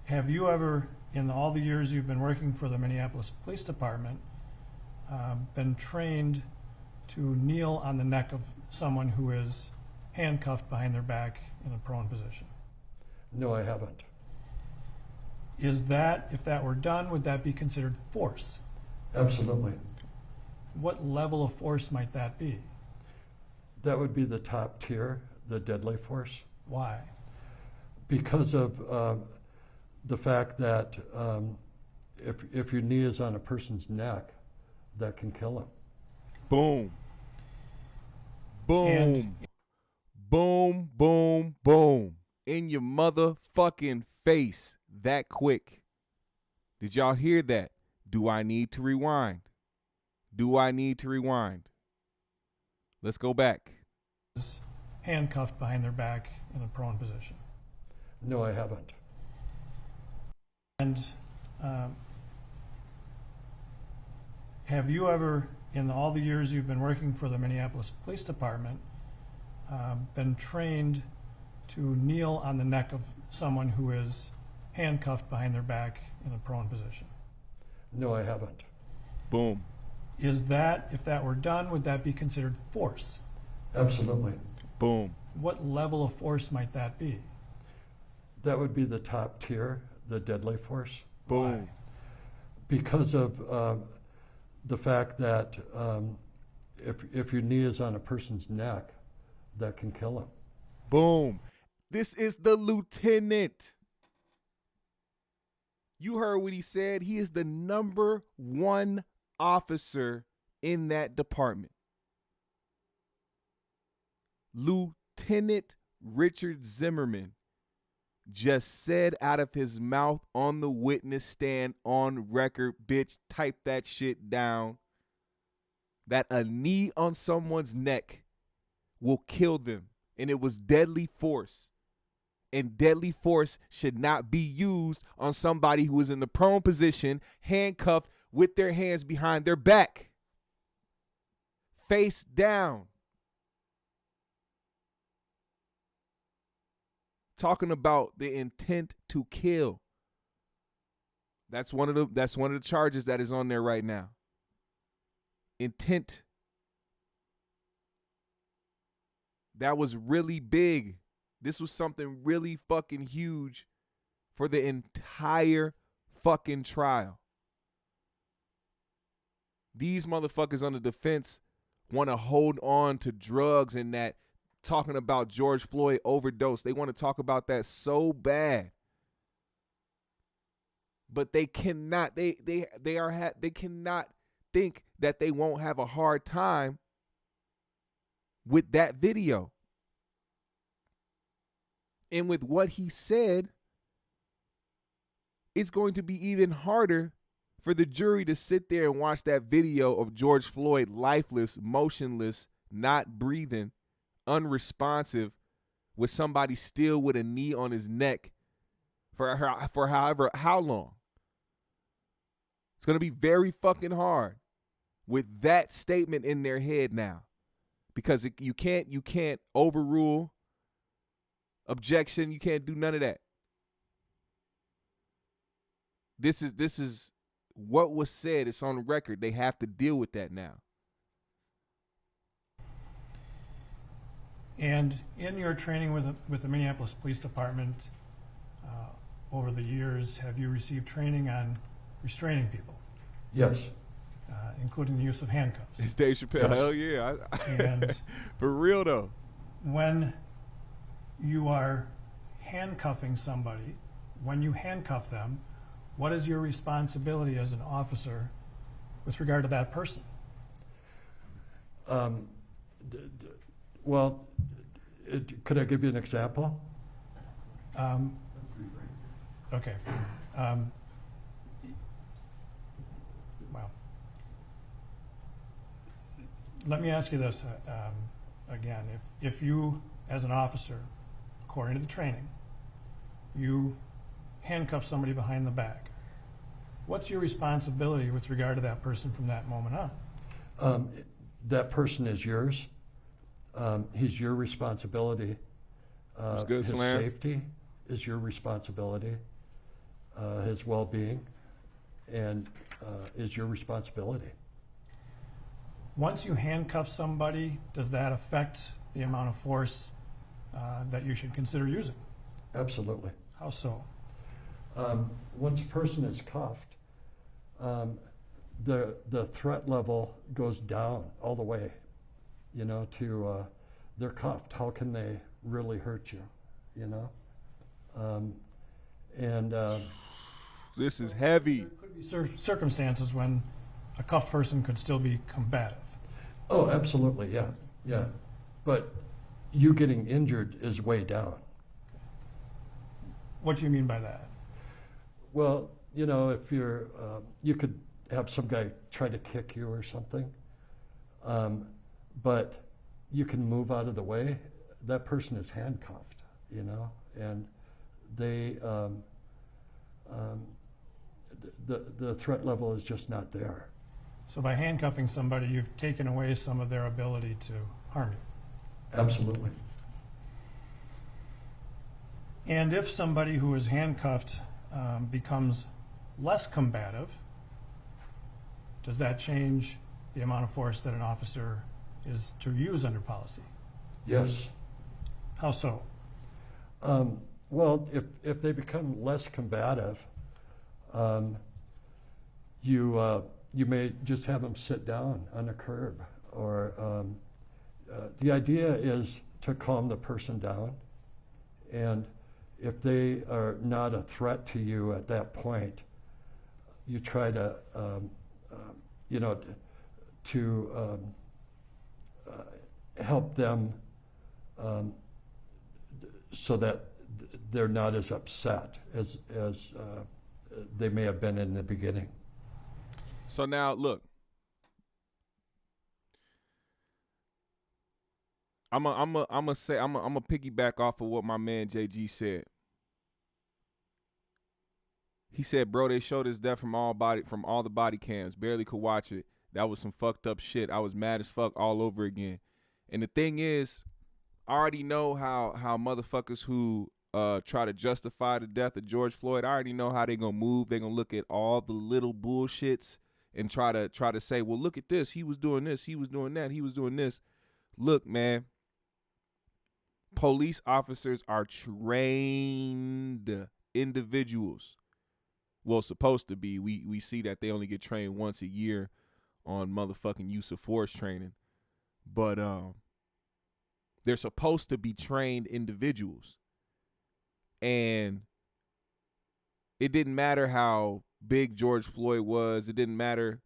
have you ever, in all the years you've been working for the Minneapolis Police Department, been trained to kneel on the neck of someone who is handcuffed behind their back in a prone position? No, I haven't. Is that, if that were done, would that be considered force? Absolutely. What level of force might that be? That would be the top tier, the deadly force, Why? because of the fact that if your knee is on a person's neck, that can kill him. Boom. Boom. And- Boom, boom, boom. In your motherfucking face that quick. Did y'all hear that? Do I need to rewind? Do I need to rewind? Let's go back. Is handcuffed behind their back in a prone position. No, I haven't. And have you ever, in all the years you've been working for the Minneapolis Police Department, been trained to kneel on the neck of someone who is handcuffed behind their back in a prone position? No, I haven't. Boom. Is that, if that were done, would that be considered force? Absolutely. Boom. What level of force might that be? That would be the top tier, the deadly force, Boom. because of the fact that if your knee is on a person's neck, that can kill him. Boom. This is the lieutenant. You heard what he said. He is the number one officer in that department. Lieutenant Richard Zimmerman just said out of his mouth on the witness stand on record, bitch, type that shit down, that a knee on someone's neck will kill them. And it was deadly force. And deadly force should not be used on somebody who is in the prone position, handcuffed with their hands behind their back, face down. Talking about the intent to kill. That's one of the charges that is on there right now. Intent. That was really big. This was something really fucking huge for the entire fucking trial. These motherfuckers on the defense want to hold on to drugs and that, talking about George Floyd overdose. They want to talk about that so bad. But they cannot, they cannot think that they won't have a hard time with that video. And with what he said it's going to be even harder for the jury to sit there and watch that video of George Floyd lifeless, motionless, not breathing, unresponsive, with somebody still with a knee on his neck for how long. It's going to be very fucking hard with that statement in their head now, because you can't overrule objection. You can't do none of that. This is what was said. It's on the record. They have to deal with that now. And in your training with the Minneapolis Police Department over the years, have you received training on restraining people, Yes. including the use of handcuffs? It's Dave Chappelle. Yes. Hell yeah. And For real though. when you are handcuffing somebody, when you handcuff them, what is your responsibility as an officer with regard to that person? Well, could I give you an example? Okay. Well, let me ask you this again. If you, as an officer, according to the training, you handcuff somebody behind the back, what's your responsibility with regard to that person from that moment on? That person is yours. He's your responsibility. That's good, his Slam. safety is your responsibility. His well-being and is your responsibility. Once you handcuff somebody, does that affect the amount of force that you should consider using? Absolutely. How so? Once a person is cuffed, the threat level goes down all the way, to they're cuffed. How can they really hurt you, This is heavy. There could be circumstances when a cuffed person could still be combative. Oh, absolutely, yeah. But you getting injured is way down. What do you mean by that? Well, if you're, you could have some guy try to kick you or something, but you can move out of the way. That person is handcuffed, and they, the threat level is just not there. So by handcuffing somebody, you've taken away some of their ability to harm you. Absolutely. And if somebody who is handcuffed becomes less combative, does that change the amount of force that an officer is to use under policy? Yes. How so? Well, if they become less combative, you may just have them sit down on a curb, or the idea is to calm the person down, and if they are not a threat to you at that point, you try to help them so that they're not as upset as they may have been in the beginning. So now look, I'm gonna piggyback off of what my man JG said. He said, "Bro, they showed his death from all the body cams. Barely could watch it. That was some fucked up shit. I was mad as fuck all over again." And the thing is, I already know how motherfuckers who try to justify the death of George Floyd, I already know how they gonna move. They gonna look at all the little bullshits and try to say, well, look at this. He was doing this. He was doing that. He was doing this. Look, man, police officers are trained individuals. Well, supposed to be. We see that they only get trained once a year on motherfucking use of force training. But they're supposed to be trained individuals. And it didn't matter how big George Floyd was. It didn't matter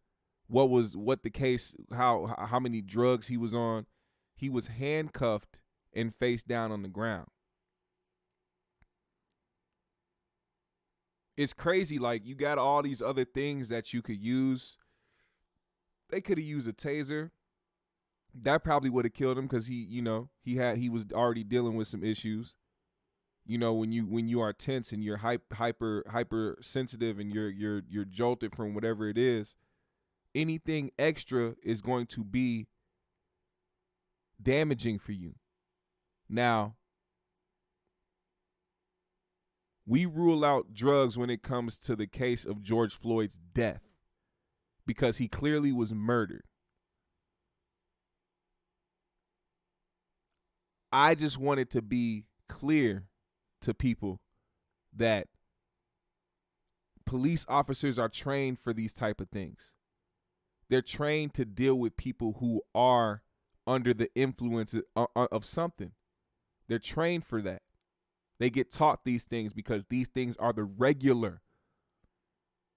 what the case, how many drugs he was on. He was handcuffed and face down on the ground. it's crazy. Like, you got all these other things that you could use. They could have used a taser. That probably would have killed him because he was already dealing with some issues. You know, when you are tense and you're hyper sensitive and you're jolted from whatever it is, anything extra is going to be damaging for you. Now, we rule out drugs when it comes to the case of George Floyd's death because he clearly was murdered. I just wanted to be clear to people that police officers are trained for these type of things. They're trained to deal with people who are under the influence of something. They're trained for that. They get taught these things because these things are the regular.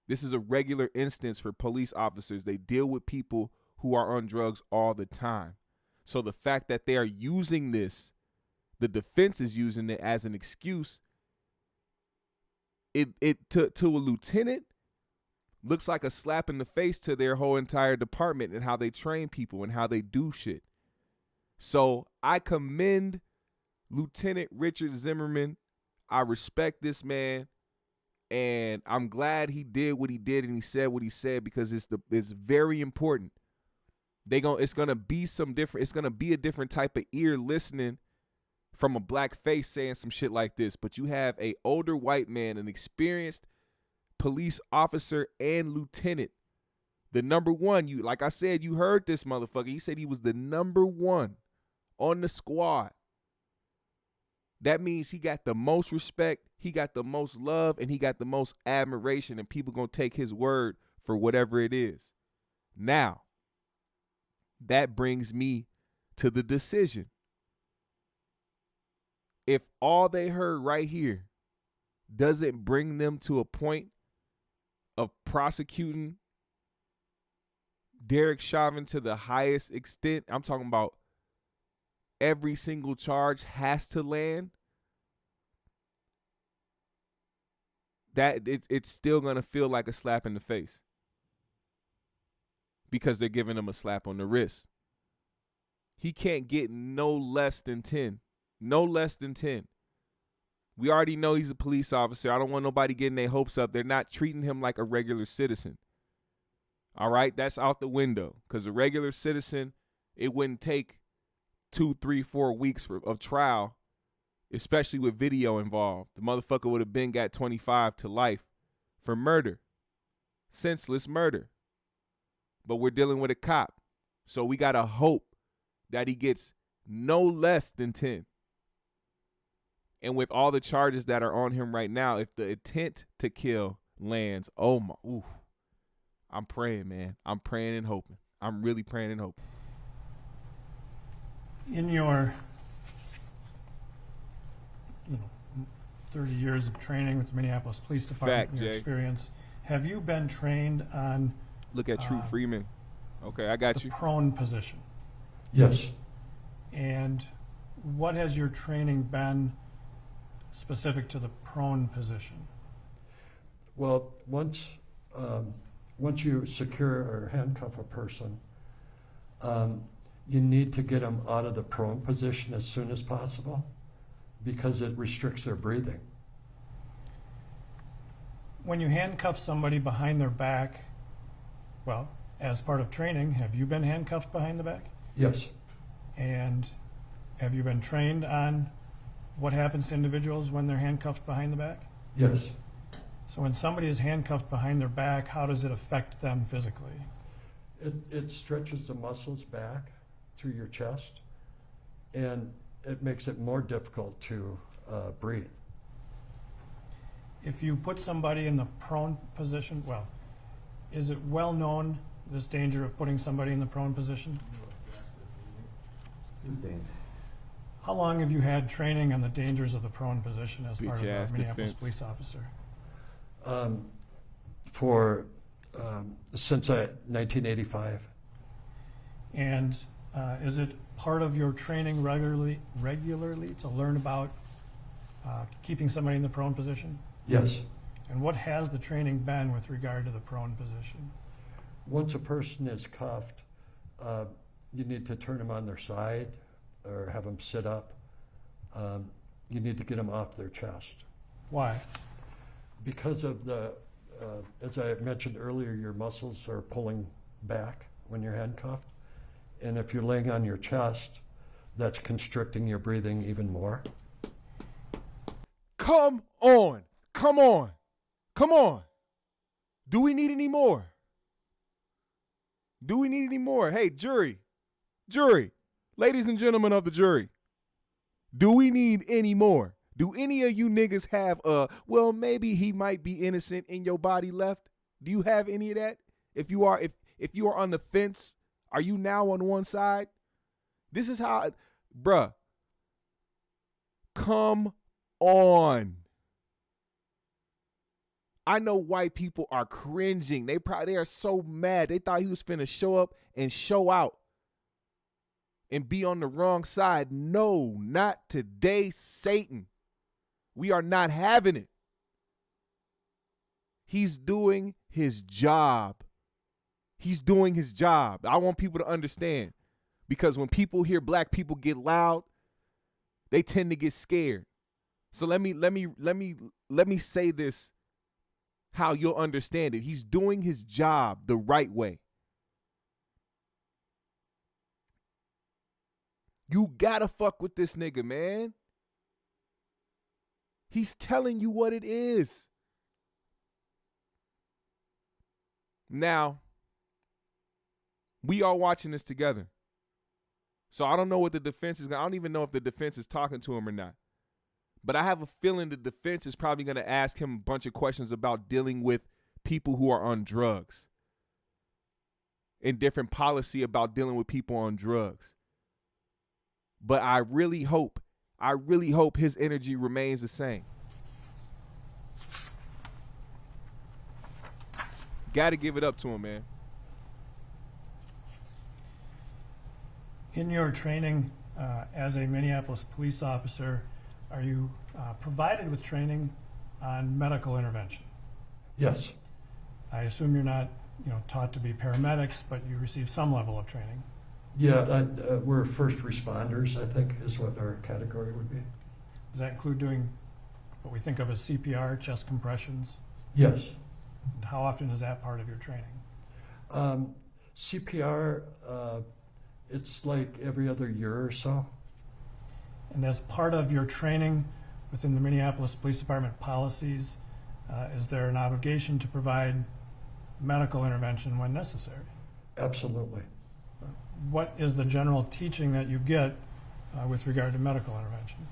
This is a regular instance for police officers. They deal with people who are on drugs all the time. So the fact that they are using this, the defense is using it as an excuse, it to a lieutenant looks like a slap in the face to their whole entire department and how they train people and how they do shit. So I commend Lieutenant Richard Zimmerman. I respect this man, and I'm glad he did what he did and he said what he said because it's very important. It's gonna be a different type of ear listening from a black face saying some shit like this. But you have a older white man, an experienced police officer and lieutenant, the number one. You, like I said, you heard this motherfucker. He said he was the number one on the squad. That means he got the most respect, he got the most love, and he got the most admiration, and people gonna take his word for whatever it is. Now, that brings me to the decision. If all they heard right here doesn't bring them to a point of prosecuting Derek Chauvin to the highest extent, I'm talking about every single charge has to land, that it's still going to feel like a slap in the face because they're giving him a slap on the wrist. He can't get no less than 10. No less than 10. We already know he's a police officer. I don't want nobody getting their hopes up. They're not treating him like a regular citizen. All right? That's out the window because a regular citizen, it wouldn't take 2, 3, 4 weeks of trial, especially with video involved. The motherfucker would have been got 25 to life for murder, senseless murder. But we're dealing with a cop, so we got to hope that he gets no less than 10. And with all the charges that are on him right now, if the intent to kill lands, oh my, ooh, I'm praying, man. I'm praying and hoping. I'm really praying and hoping. In your 30 years of training with the Minneapolis Police Department, your experience, have you been trained on Look at True Freeman. Okay, I got you. Prone position? Yes. And what has your training been specific to the prone position? Well, once you secure or handcuff a person, you need to get them out of the prone position as soon as possible because it restricts their breathing. When you handcuff somebody behind their back, well, as part of training, have you been handcuffed behind the back? Yes. And have you been trained on what happens to individuals when they're handcuffed behind the back? Yes. So when somebody is handcuffed behind their back, how does it affect them physically? It stretches the muscles back through your chest, and it makes it more difficult to breathe. If you put somebody in the prone position, well, is it well known, this danger of putting somebody in the prone position? This is dangerous. How long have you had training on the dangers of the prone position as part of a Minneapolis police officer? Since 1985. And is it part of your training regularly to learn about keeping somebody in the prone position? Yes. And what has the training been with regard to the prone position? Once a person is cuffed, you need to turn them on their side or have them sit up. You need to get them off their chest. Why? Because of the, as I mentioned earlier, your muscles are pulling back when you're handcuffed. And if you're laying on your chest, that's constricting your breathing even more. Come on. Come on. Come on. Do we need any more? Do we need any more? Hey, jury, ladies and gentlemen of the jury, do we need any more? Do any of you niggas have well, maybe he might be innocent in your body left? Do you have any of that? If you are on the fence, are you now on one side? This is how, bruh. Come on. I know white people are cringing. They are so mad. They thought he was finna show up and show out and be on the wrong side. No, not today, Satan. We are not having it. He's doing his job. He's doing his job. I want people to understand, because when people hear black people get loud, they tend to get scared. So let me say this how you'll understand it. He's doing his job the right way. You gotta fuck with this nigga, man. He's telling you what it is. Now, we are watching this together. So I don't know what the defense is. I don't even know if the defense is talking to him or not. But I have a feeling the defense is probably going to ask him a bunch of questions about dealing with people who are on drugs and different policy about dealing with people on drugs. But I really hope his energy remains the same. Got to give it up to him, man. In your training as a Minneapolis police officer, are you provided with training on medical intervention? Yes. I assume you're not, taught to be paramedics, but you receive some level of training. Yeah, we're first responders, I think, is what our category would be. Does that include doing what we think of as CPR, chest compressions? Yes. And how often is that part of your training? CPR, it's like every other year or so. And as part of your training within the Minneapolis Police Department policies, is there an obligation to provide medical intervention when necessary? Absolutely. What is the general teaching that you get with regard to medical intervention?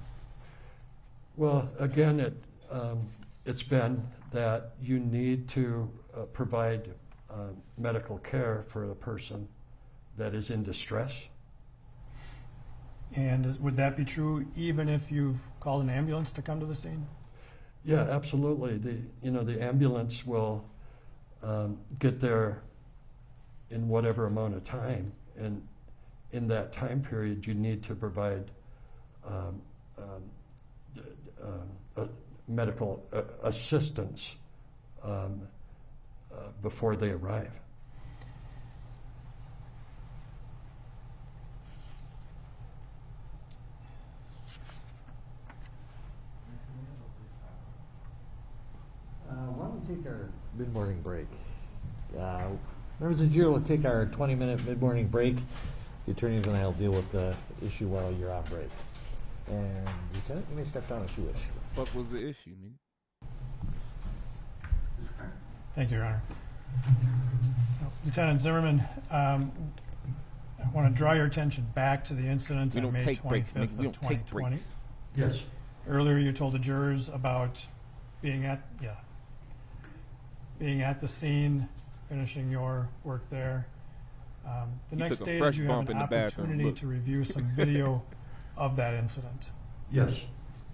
Well, again, it's been that you need to provide medical care for a person that is in distress. And would that be true even if you've called an ambulance to come to the scene? Yeah, absolutely. The ambulance will get there in whatever amount of time, and in that time period, you need to provide medical assistance before they arrive. Why don't we take our mid-morning break? Members of the jury will take our 20-minute mid-morning break. The attorneys and I will deal with the issue while you're off break. And Lieutenant, you may step down if you wish. What the fuck was the issue, nigga? Thank you, Your Honor. Lieutenant Zimmerman, I want to draw your attention back to the incident We on don't May take 25th breaks, nigga. of We don't take 2020. breaks. Yes. Earlier, you told the jurors about being at the scene, finishing your work there. The You next took a day, fresh did you have bump an in the bathroom. opportunity Look. to review some video of that incident? Yes.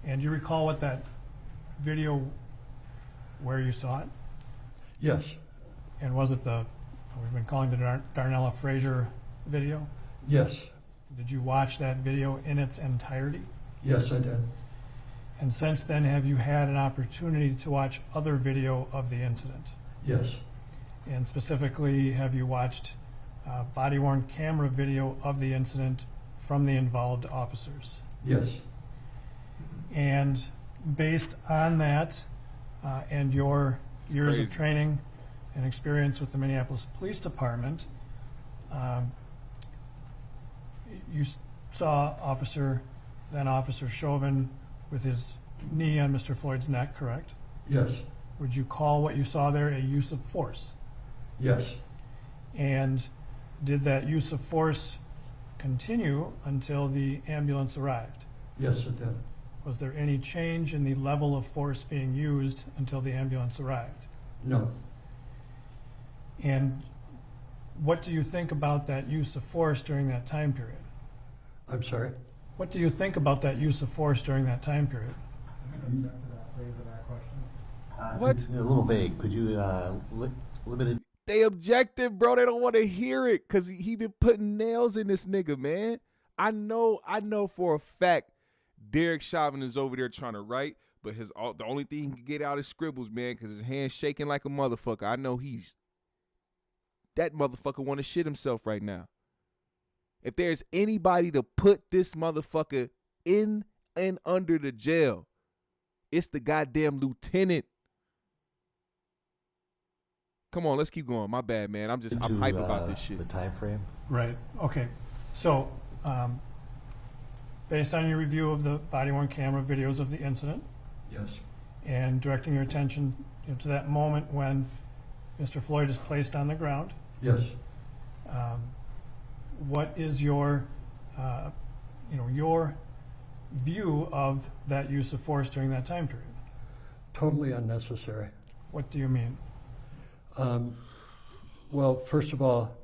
And do you recall what that video, where you saw it? Yes. And was it we've been calling the Darnella Frazier video? Yes. Did you watch that video in its entirety? Yes, I did. And since then, have you had an opportunity to watch other video of the incident? Yes. And specifically, have you watched body-worn camera video of the incident from the involved officers? Yes. And based on that and your years of crazy. training and experience with the Minneapolis Police Department, you saw then Officer Chauvin with his knee on Mr. Floyd's neck, correct? Yes. Would you call what you saw there a use of force? Yes. And did that use of force continue until the ambulance arrived? Yes, it did. Was there any change in the level of force being used until the ambulance arrived? No. And what do you think about that use of force during that time period? I'm sorry? What do you think about that use of force during that time period? What? A little vague. Could you limit it? They objective, bro. They don't want to hear it because he been putting nails in this nigga, man. I know for a fact Derek Chauvin is over there trying to write, but the only thing he can get out is scribbles, man, because his hand's shaking like a motherfucker. I know that motherfucker want to shit himself right now. If there's anybody to put this motherfucker in and under the jail, it's the goddamn lieutenant. Come on, let's keep going. My bad, man. I'm hype about this shit. The time frame. Right. Okay. So, based on your review of the body-worn camera videos of the incident Yes. and directing your attention to that moment when Mr. Floyd is placed on the ground, Yes. what is your view of that use of force during that time period? Totally unnecessary. What do you mean? Well, first of all,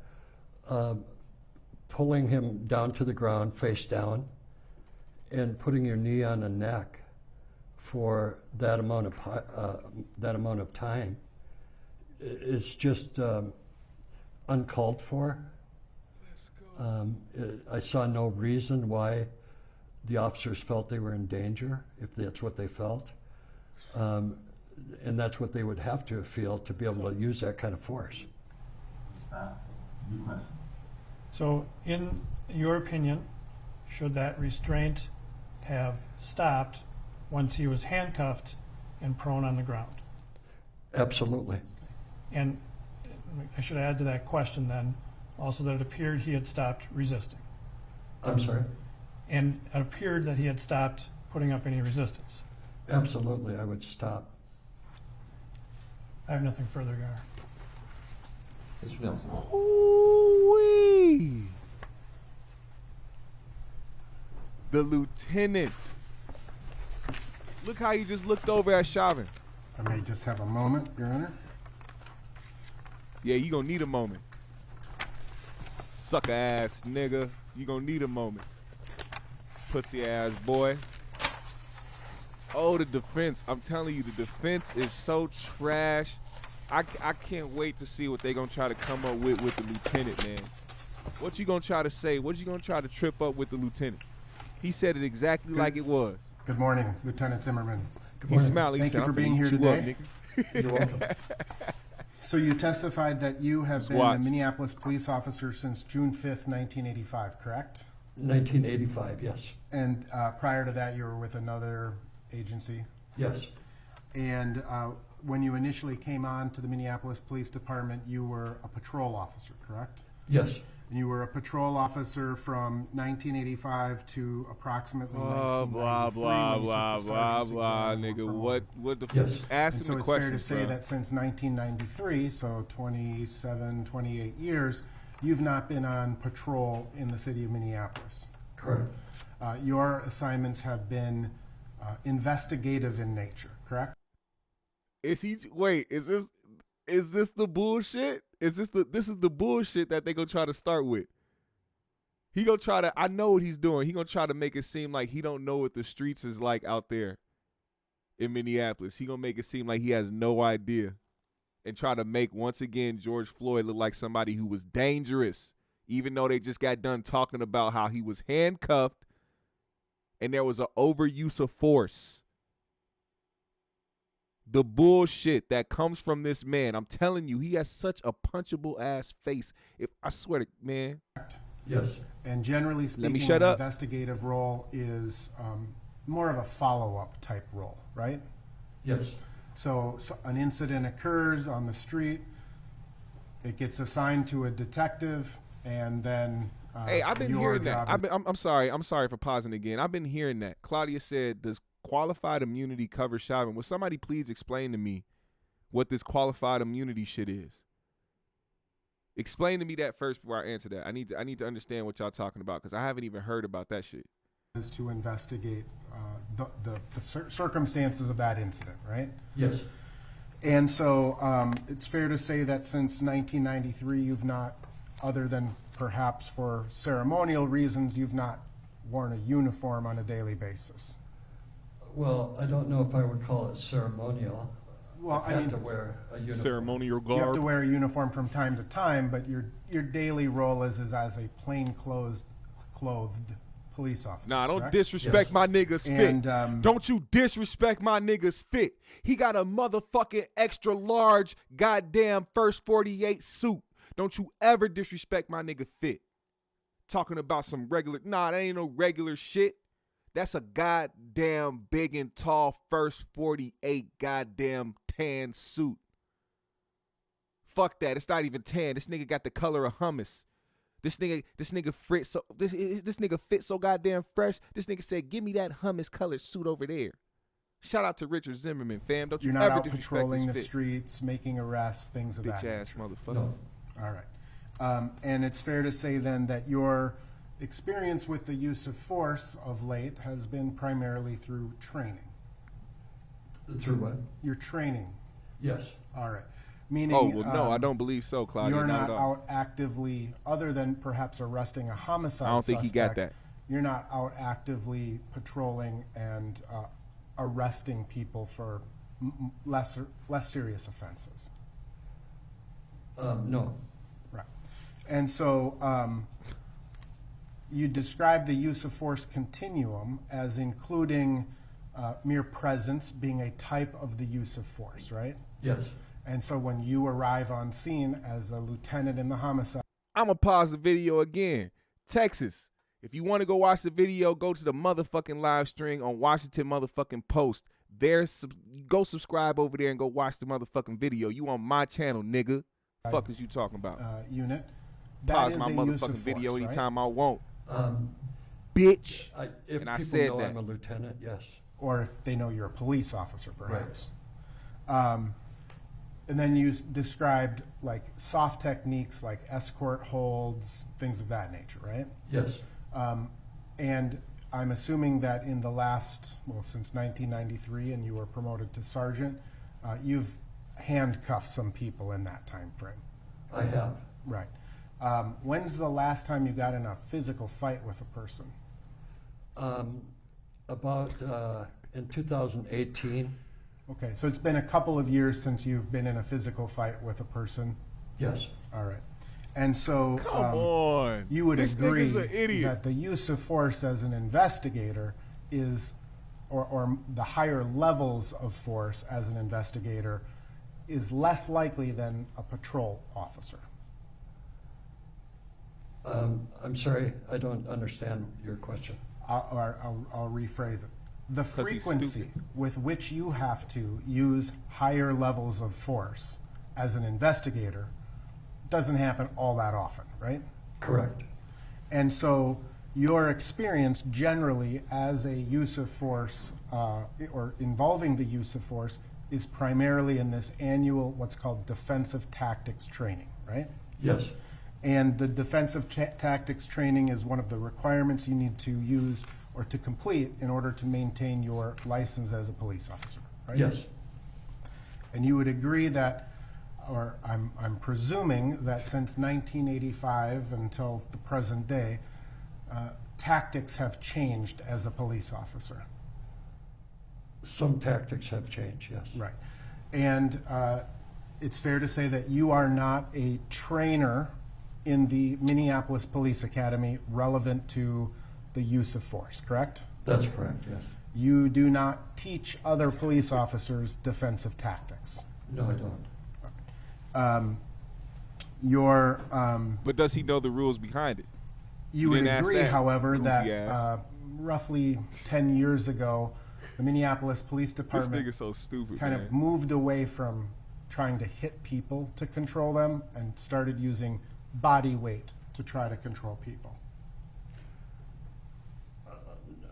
pulling him down to the ground, face down, and putting your knee on the neck for that amount of time is just uncalled for. I saw no reason why the officers felt they were in danger, if that's what they felt. And that's what they would have to feel to be able to use that kind of force. New question. So, in your opinion, should that restraint have stopped once he was handcuffed and prone on the ground? Absolutely. And I should add to that question then also that it appeared he had stopped resisting. I'm sorry? And it appeared that he had stopped putting up any resistance. Absolutely, I would stop. I have nothing further, Gar. Mr. Nelson. Ooh-wee. The lieutenant. Look how he just looked over at Chauvin. I may just have a moment, Your Honor. Yeah, you gonna need a moment. Sucker ass nigga. You gonna need a moment. Pussy ass boy. Oh, the defense. I'm telling you, the defense is so trash. I can't wait to see what they gonna try to come up with the lieutenant, man. What you gonna try to say? What you gonna try to trip up with the lieutenant? He said it exactly like it was. Good morning, Lieutenant Zimmerman. He smiled. He Thank said, you for "I'm being finna here eat you today." up, nigga." You're welcome. So you testified that you have Just been watch. a Minneapolis police officer since June 5th, 1985, correct? 1985, yes. And prior to that, you were with another agency. Yes. And when you initially came on to the Minneapolis Police Department, you were a patrol officer, correct? Yes. And you were a patrol officer from 1985 to approximately Oh, blah 1993 blah when you took blah the blah sergeant's blah, exam and nigga. were What the fuck? Yes. Just ask And him so the it's fair to questions, say bro. that since 1993, so 27, 28 years, you've not been on patrol in the city of Minneapolis. Correct. Your assignments have been investigative in nature, correct? Is he? Wait, is this the bullshit? This is the bullshit that they gonna try to start with? He gonna try to. I know what he's doing. He gonna try to make it seem like he don't know what the streets is like out there in Minneapolis. He gonna make it seem like he has no idea, and try to make once again George Floyd look like somebody who was dangerous, even though they just got done talking about how he was handcuffed and there was an overuse of force. the bullshit that comes from this man. I'm telling you, he has such a punchable ass face. If I swear to man. Yes. And generally Let me speaking, shut an up. investigative role is more of a follow-up type role, right? Yes. So an incident occurs on the street, it gets assigned to a detective, and then Hey, I've been your hearing that. job is- I'm sorry. I'm sorry for pausing again. I've been hearing that. Claudia said, "Does qualified immunity cover Chauvin?" Will somebody please explain to me what this qualified immunity shit is? Explain to me that first before I answer that. I need to understand what y'all talking about because I haven't even heard about that shit. is to investigate the circumstances of that incident, right? Yes. And so it's fair to say that since 1993, you've not, other than perhaps for ceremonial reasons, you've not worn a uniform on a daily basis. Well, I don't know if I would call it ceremonial. Well, I've I had mean, to wear a uniform. Ceremonial you have to garb. wear a uniform from time to time, but your daily role is as a clothed police officer. Nah, don't correct? disrespect Yes. my nigga's And, fit. Don't you disrespect my nigga's fit. He got a motherfucking extra large goddamn first 48 suit. Don't you ever disrespect my nigga fit. Talking about some regular, nah, that ain't no regular shit. That's a goddamn big and tall first 48 goddamn tan suit. Fuck that. It's not even tan. This nigga got the color of hummus. This nigga fit so this nigga fit so goddamn fresh. This nigga said, "Give me that hummus colored suit over there." Shout out to Richard Zimmerman, fam. Don't You're you not ever out disrespect patrolling this the fit. streets, making arrests, things of that Bitch ass nature. motherfucker. No. All right. And it's fair to say then that your experience with the use of force of late has been primarily through training. Through what? Your training. Yes. All right. Meaning, Oh well, no, I don't believe so, Claudia. you're Not not at all. out actively, other than perhaps arresting a homicide I don't think he got suspect, that. You're not out actively patrolling and arresting people for less serious offenses. No. Right. And so you describe the use of force continuum as including mere presence being a type of the use of force, right? Yes. And so when you arrive on scene as a lieutenant in the homicide, I'm going to pause the video again. Texas, if you want to go watch the video, go to the motherfucking live stream on Washington motherfucking Post. Go subscribe over there and go watch the motherfucking video. You on my channel, nigga. Fuck is you talking about? unit, that Pause is my a motherfucking use of video force, anytime I want. Um, Bitch. if And I people said know that. I'm a lieutenant, yes. or if they know you're a police officer, perhaps. And then you described like soft techniques like escort holds, things of that nature, right? Yes. And I'm assuming that in the last, since 1993, and you were promoted to sergeant, you've handcuffed some people in that time frame. I have. Right. When's the last time you got in a physical fight with a person? About in 2018. Okay, so it's been a couple of years since you've been in a physical fight with a person. Yes. All right. And so Come on. you would This agree nigga's an idiot. that the use of force as an investigator is, or the higher levels of force as an investigator is less likely than a patrol officer. I'm sorry, I don't understand your question. I'll rephrase it. The 'Cause he's frequency stupid. with which you have to use higher levels of force as an investigator doesn't happen all that often, right? Correct. And so your experience generally as a use of force or involving the use of force is primarily in this annual what's called defensive tactics training, right? Yes. And the defensive tactics training is one of the requirements you need to use or to complete in order to maintain your license as a police officer, right? Yes. And you would agree that, or I'm presuming that since 1985 until the present day, tactics have changed as a police officer. Some tactics have changed, yes. Right. And it's fair to say that you are not a trainer in the Minneapolis Police Academy relevant to the use of force, correct? That's correct, yes. You do not teach other police officers defensive tactics. No, I don't. But does he know the rules behind it? You would didn't ask agree, that, however, goofy that ass. roughly 10 years ago, the Minneapolis Police This Department nigga's so stupid, kind man. of moved away from trying to hit people to control them and started using body weight to try to control people.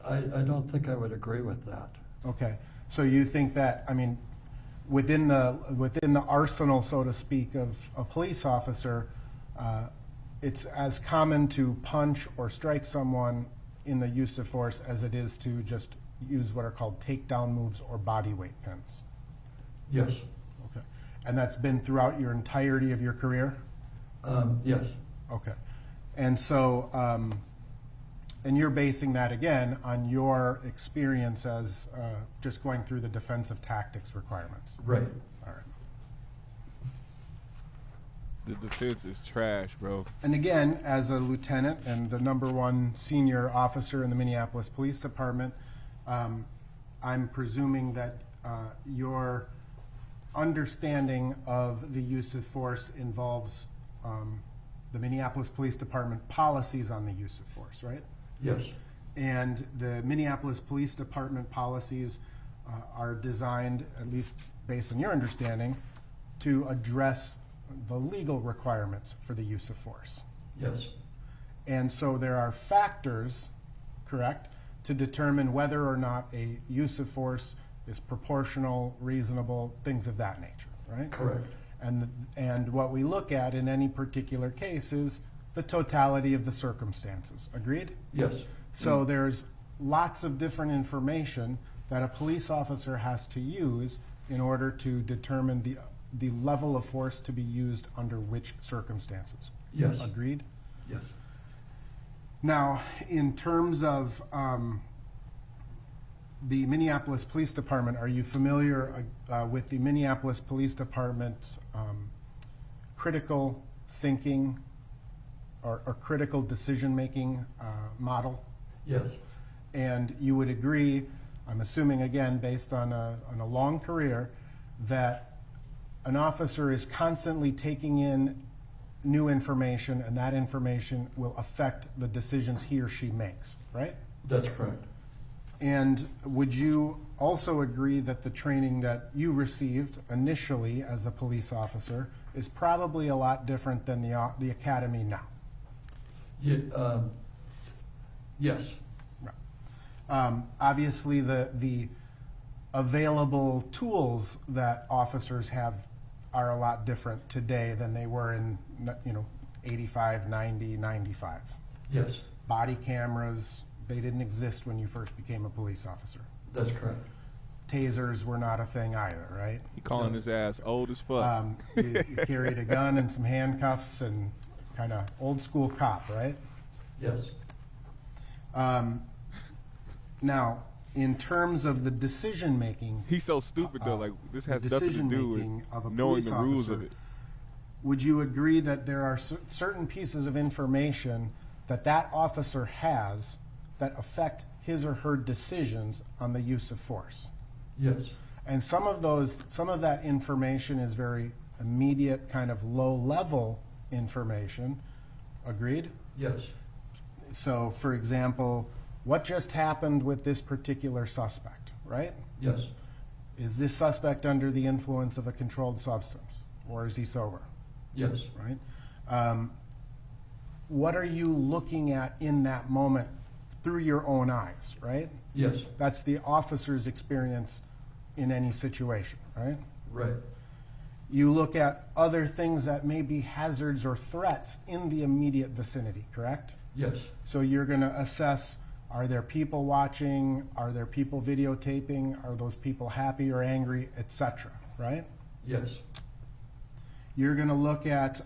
I don't think I would agree with that. Okay, so you think that, I mean, within the arsenal, so to speak, of a police officer, it's as common to punch or strike someone in the use of force as it is to just use what are called takedown moves or body weight pins. Yes. Okay, and that's been throughout your entirety of your career? Yes. Okay, and so, and you're basing that again on your experience as just going through the defensive tactics requirements. Right. All right. The defense is trash, bro. And again, as a lieutenant and the #1 senior officer in the Minneapolis Police Department, I'm presuming that your understanding of the use of force involves the Minneapolis Police Department policies on the use of force, right? Yes. And the Minneapolis Police Department policies are designed, at least based on your understanding, to address the legal requirements for the use of force. Yes. And so there are factors, correct, to determine whether or not a use of force is proportional, reasonable, things of that nature, right? Correct. And what we look at in any particular case is the totality of the circumstances. Agreed? Yes. So there's lots of different information that a police officer has to use in order to determine the level of force to be used under which circumstances. Yes. Agreed? Yes. Now, in terms of the Minneapolis Police Department, are you familiar with the Minneapolis Police Department's critical thinking or critical decision-making model? Yes. And you would agree, I'm assuming again, based on a long career, that an officer is constantly taking in new information, and that information will affect the decisions he or she makes, right? That's correct. And would you also agree that the training that you received initially as a police officer is probably a lot different than the academy now? Yes. Obviously, the available tools that officers have are a lot different today than they were in 85, 90, 95. Yes. Body cameras, they didn't exist when you first became a police officer. That's correct. Tasers were not a thing either, right? He calling his ass old as fuck. You carried a gun and some handcuffs and kind of old school cop, right? Yes. Now, in terms of the decision making, He's so stupid though. Like this has the nothing to do decision-making of a with knowing police the rules of officer, it. would you agree that there are certain pieces of information that officer has that affect his or her decisions on the use of force? Yes. And some of that information is very immediate, kind of low-level information. Agreed? Yes. So, for example, what just happened with this particular suspect, right? Yes. Is this suspect under the influence of a controlled substance, or is he sober, Yes. right? What are you looking at in that moment through your own eyes, right? Yes. That's the officer's experience in any situation, right? Right. You look at other things that may be hazards or threats in the immediate vicinity, correct? Yes. So you're going to assess, are there people watching? Are there people videotaping? Are those people happy or angry, etc., right? Yes. You're going to look at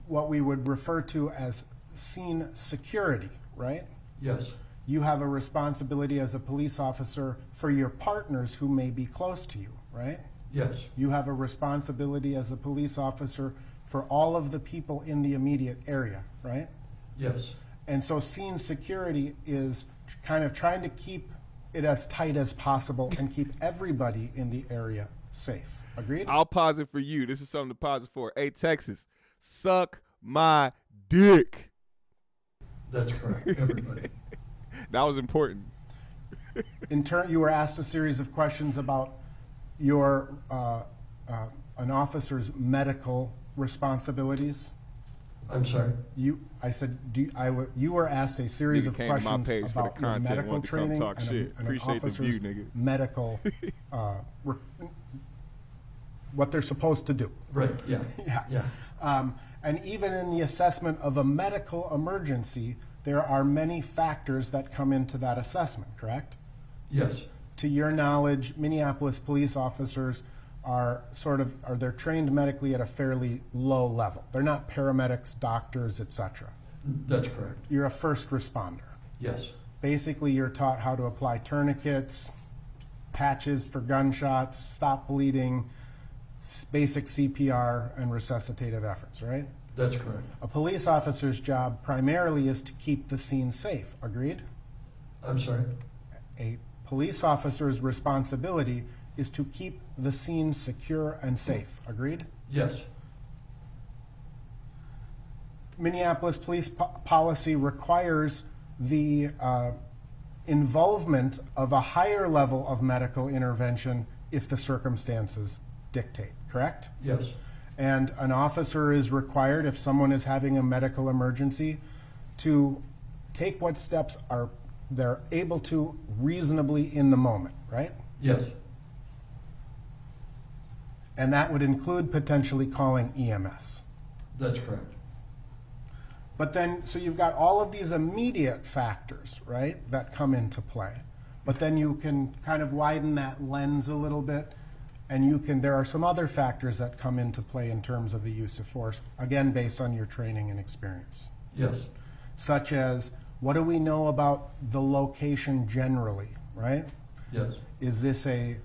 what we would refer to as scene security, right? Yes. You have a responsibility as a police officer for your partners who may be close to you, right? Yes. You have a responsibility as a police officer for all of the people in the immediate area, right? Yes. And so scene security is kind of trying to keep it as tight as possible and keep everybody in the area safe. Agreed? I'll pause it for you. This is something to pause it for. Hey, Texas, suck my dick. That's correct, everybody. That was important. In turn, you were asked a series of questions about your an officer's medical responsibilities. I'm sorry? You were asked a series Nigga of came to my questions page for the about your content, medical wanted to come training talk and, shit. an Appreciate the officer's view, nigga. medical, what they're supposed to do. Right, yeah. Yeah. And even in the assessment of a medical emergency, there are many factors that come into that assessment, correct? Yes, To your knowledge, Minneapolis police officers are they're trained medically at a fairly low level. They're not paramedics, doctors, etc. that's correct. You're a first responder. Yes, Basically, you're taught how to apply tourniquets, patches for gunshots, stop bleeding, basic CPR, and resuscitative efforts, right? that's correct. A police officer's job primarily is to keep the scene safe. Agreed? I'm sorry? A police officer's responsibility is to keep the scene secure and safe. Agreed? Yes, Minneapolis police policy requires the involvement of a higher level of medical intervention if the circumstances dictate, correct? yes, And an officer is required, if someone is having a medical emergency, to take what steps are they're able to reasonably in the moment, right? yes, And that would include potentially calling EMS. that's correct. But then, so you've got all of these immediate factors, right, that come into play. But then you can kind of widen that lens a little bit, and there are some other factors that come into play in terms of the use of force, again, based on your training and experience. Yes, Such as, what do we know about the location generally, right? yes, Is this a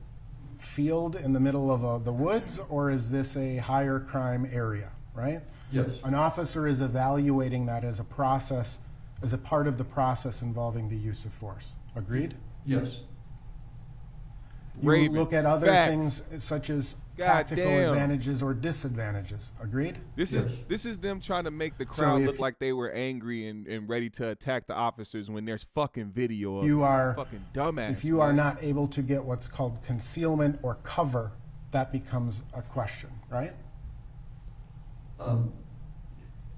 field in the middle of the woods, or is this a higher crime area, right? yes, An officer is evaluating that as a process, as a part of the process involving the use of force. Agreed? yes, You Raven, look at other facts. things such as God tactical damn. advantages or disadvantages. Agreed? This Yes. is them trying to make the crowd if- look like they were angry and ready to attack the officers when there's fucking video of You are fucking dumbass. If you are man. not able to get what's called concealment or cover, that becomes a question, right?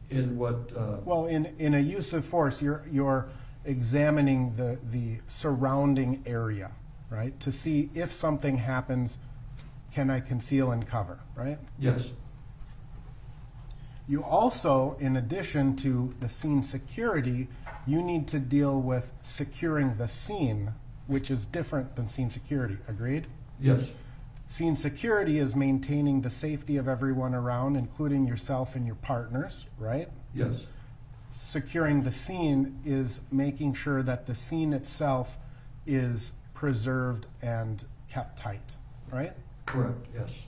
in what, Well, in a use of force, you're examining the surrounding area, right? To see if something happens, can I conceal and cover, right? yes, You also, in addition to the scene security, you need to deal with securing the scene, which is different than scene security. Agreed? yes, Scene security is maintaining the safety of everyone around, including yourself and your partners, right? yes, Securing the scene is making sure that the scene itself is preserved and kept tight, right? correct, yes,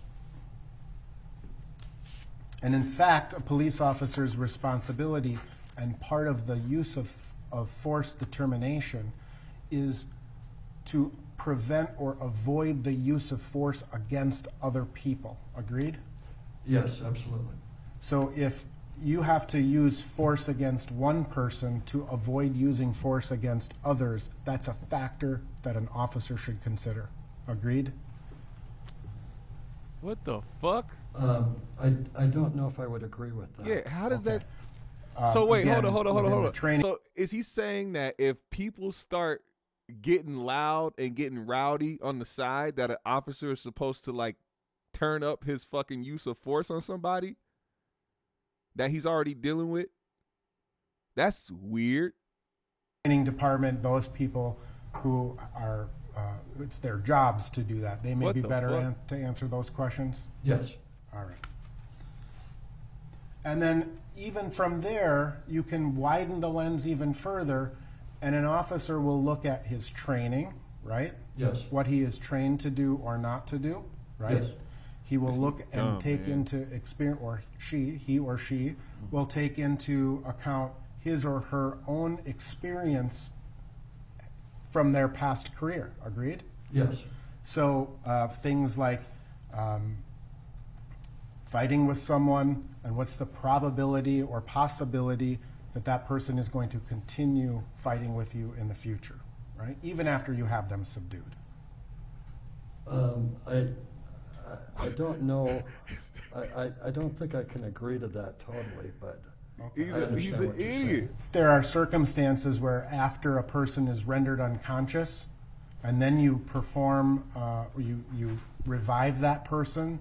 And in fact, a police officer's responsibility and part of the use of force determination is to prevent or avoid the use of force against other people. Agreed? yes, absolutely. So if you have to use force against one person to avoid using force against others, that's a factor that an officer should consider. Agreed? What the fuck? I don't know if I would agree with that. Yeah, how does Okay. that? So wait, Again, hold within the on. training- So is he saying that if people start getting loud and getting rowdy on the side, that an officer is supposed to like turn up his fucking use of force on somebody that he's already dealing with? That's weird. Training department, those people who are, it's their jobs to do that. They may What be the better fuck? to answer those questions. Yes, All right. And then even from there, you can widen the lens even further, and an officer will look at his training, right? yes, What he is trained to do or not to do, right? Yes. He will look and dumb, take man. into experience, or he or she will take into account his or her own experience from their past career. Agreed? Yes. So things like fighting with someone, and what's the probability or possibility that that person is going to continue fighting with you in the future, right? Even after you have them subdued. I don't know. I don't think I can agree to that totally, but He's I understand an what you're idiot. saying. There are circumstances where after a person is rendered unconscious, and then you perform, you revive that person,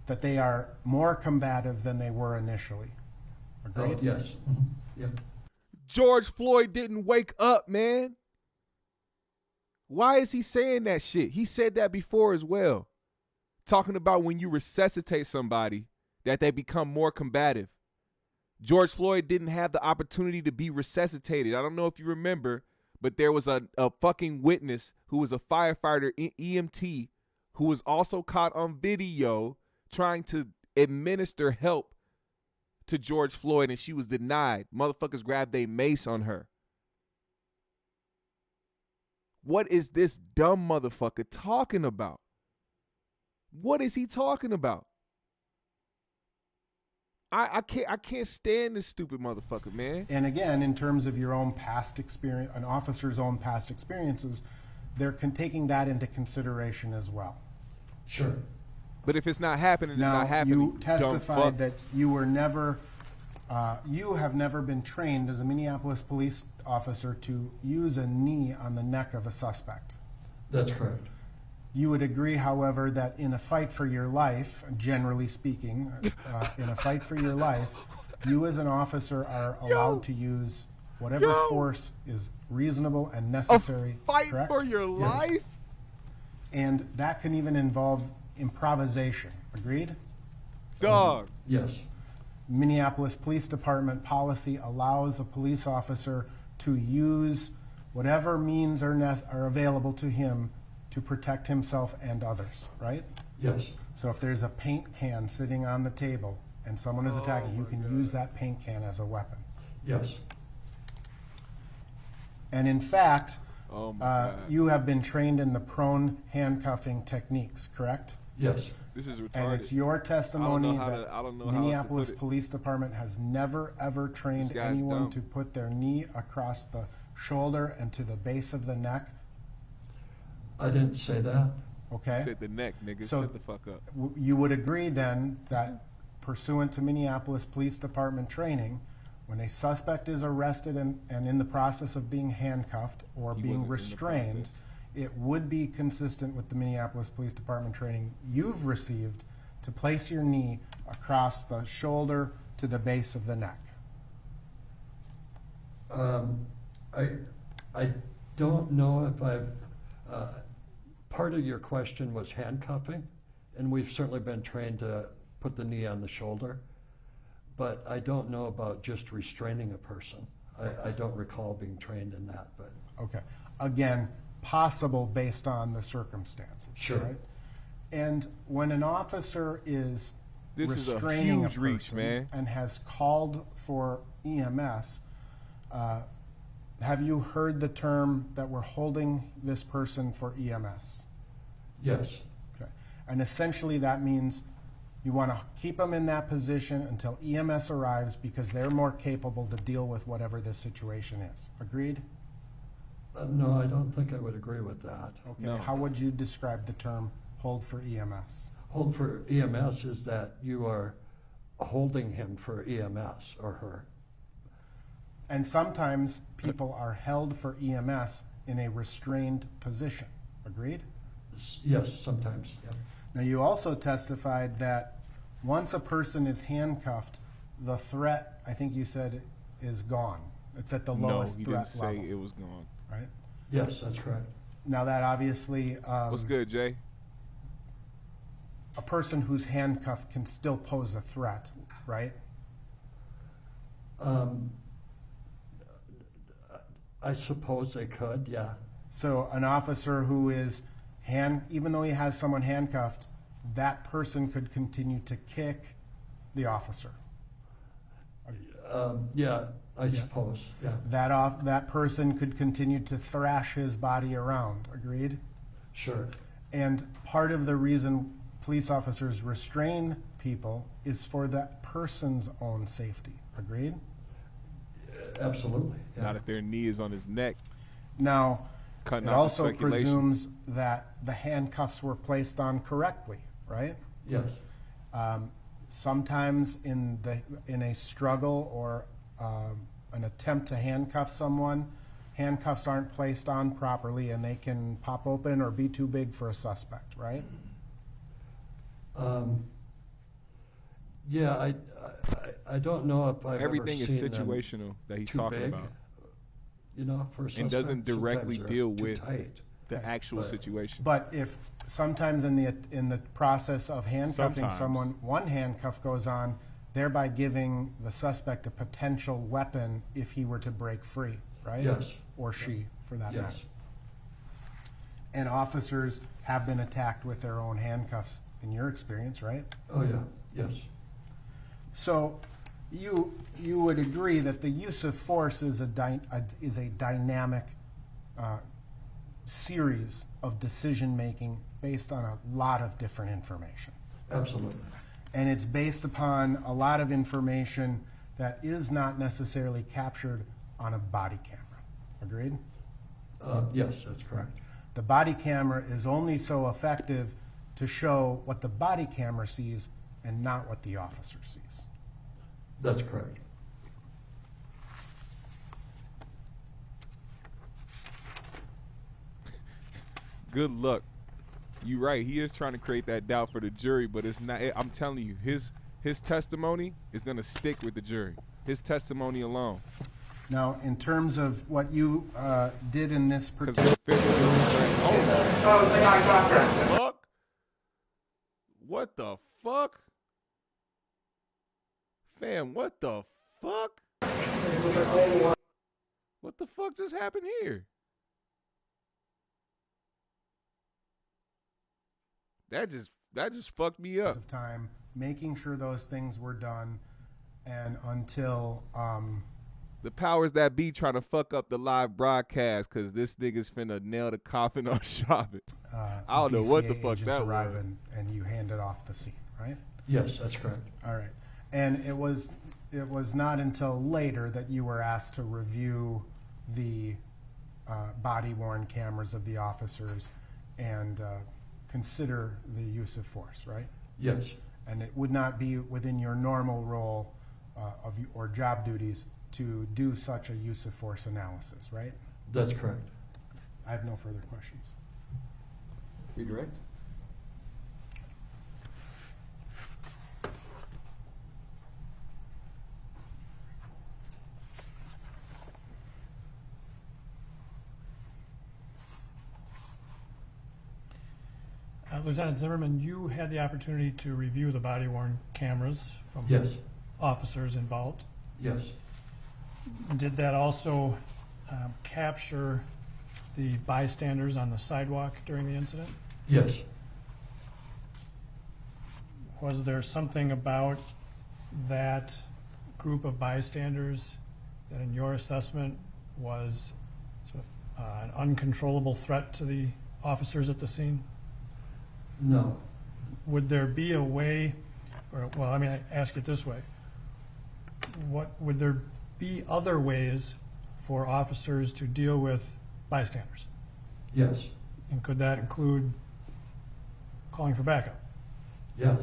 that they are more combative than they were initially. Agreed? Oh, yes. Yeah. George Floyd didn't wake up, man. Why is he saying that shit? He said that before as well. Talking about when you resuscitate somebody, that they become more combative. George Floyd didn't have the opportunity to be resuscitated. I don't know if you remember, but there was a fucking witness who was a firefighter, EMT, who was also caught on video trying to administer help to George Floyd, and she was denied. Motherfuckers grabbed a mace on her. What is this dumb motherfucker talking about? What is he talking about? I can't stand this stupid motherfucker, man. And again, in terms of your own past experience, an officer's own past experiences, they're taking that into consideration as well. Sure. But if it's not happening, it's Now, not happening. you dumb fuck. testified that you were never, you have never been trained as a Minneapolis police officer to use a knee on the neck of a suspect. That's correct. You would agree, however, that in a fight for your life, generally speaking, in a fight for your life, you as an officer are allowed to use whatever force is reasonable and necessary. Fight correct? for your life? And that can even involve improvisation. Agreed? Dog. Yes. Minneapolis Police Department policy allows a police officer to use whatever means are available to him to protect himself and others, right? Yes. So if there's a paint can sitting on the table and someone is attacking, you can use that paint can as a weapon. Yes. And in fact, Oh my God. you have been trained in the prone handcuffing techniques, correct? Yes. This is retarded. And it's your testimony how that to- I don't know how else to Minneapolis put it. Police Department has never ever trained This guy's anyone dumb. to put their knee across the shoulder and to the base of the neck. I didn't say that. Okay. Said the neck, nigga. So- Shut the fuck up. You would agree then that pursuant to Minneapolis Police Department training, when a suspect is arrested and in the process of being handcuffed or He being wasn't in the restrained, process. it would be consistent with the Minneapolis Police Department training you've received to place your knee across the shoulder to the base of the neck. I don't know if I've, part of your question was handcuffing, and we've certainly been trained to put the knee on the shoulder, but I don't know about just restraining a person. I don't recall being trained in that, but. Okay. Again, possible based on the circumstances. Sure. Right? And when an officer is This is a restraining huge a reach, person man. and has called for EMS, have you heard the term that we're holding this person for EMS? Yes. Okay. And essentially that means you want to keep them in that position until EMS arrives because they're more capable to deal with whatever this situation is. Agreed? No, I don't think I would agree with that. Okay. No. How would you describe the term hold for EMS? Hold for EMS is that you are holding him for EMS or her. And sometimes people are held for EMS in a restrained position. Agreed? Yes, sometimes, yeah. Now, you also testified that once a person is handcuffed, the threat, I think you said, is gone. It's at the No, lowest he threat didn't say level, it was gone. right? Yes, that's correct. Now, that obviously, What's good, Jay? a person who's handcuffed can still pose a threat, right? I suppose they could, yeah. So an officer who is even though he has someone handcuffed, that person could continue to kick the officer. Yeah, I suppose, yeah. That person could continue to thrash his body around. Agreed? Sure. And part of the reason police officers restrain people is for that person's own safety. Agreed? Absolutely. Yeah. Not if their knee is on his neck. Now, Cutting it off the also circulation. presumes that the handcuffs were placed on correctly, right? Yes. Sometimes in a struggle or an attempt to handcuff someone, handcuffs aren't placed on properly and they can pop open or be too big for a suspect, right? Yeah, I don't know if I've Everything ever is seen them situational that he's too talking big, about, you know, for a and doesn't suspect, directly sometimes they're deal too with tight. the actual But- situation. But if sometimes in the process of handcuffing Sometimes. someone, one handcuff goes on, thereby giving the suspect a potential weapon if he were to break free, right? Yes. Or she, for that matter. Yes. And officers have been attacked with their own handcuffs, in your experience, right? Oh, yeah, yes. So you would agree that the use of force is a dynamic series of decision making based on a lot of different information. Absolutely. And it's based upon a lot of information that is not necessarily captured on a body camera. Agreed? Yes, that's correct. The body camera is only so effective to show what the body camera sees and not what the officer sees. That's correct. Good luck. You're right. He is trying to create that doubt for the jury, but it's not. I'm telling you, his testimony is going to stick with the jury. His testimony alone. Now, in terms of what you did in this Because particular... the fuck? What the fuck? Fam, what the fuck? What the fuck just happened here? That just fucked me up. of time, making sure those things were done, and until... The powers that be trying to fuck up the live broadcast because this nigga's finna nail the coffin on Chauvin. I don't know what the BCA fuck agents that arrive was. and you handed off the scene, right? Yes, that's correct. All right. And it was not until later that you were asked to review the body-worn cameras of the officers and consider the use of force, right? Yes. And it would not be within your normal role or job duties to do such a use of force analysis, right? That's correct. I have no further questions. Redirect. Lieutenant Zimmerman, you had the opportunity to review the body-worn cameras from Yes. officers involved. Yes. Did that also capture the bystanders on the sidewalk during the incident? Yes. Was there something about that group of bystanders that in your assessment was sort of, an uncontrollable threat to the officers at the scene? No. Would there be a way, or, well, I mean, I ask it this way. Would there be other ways for officers to deal with bystanders? Yes. And could that include calling for backup? Yes.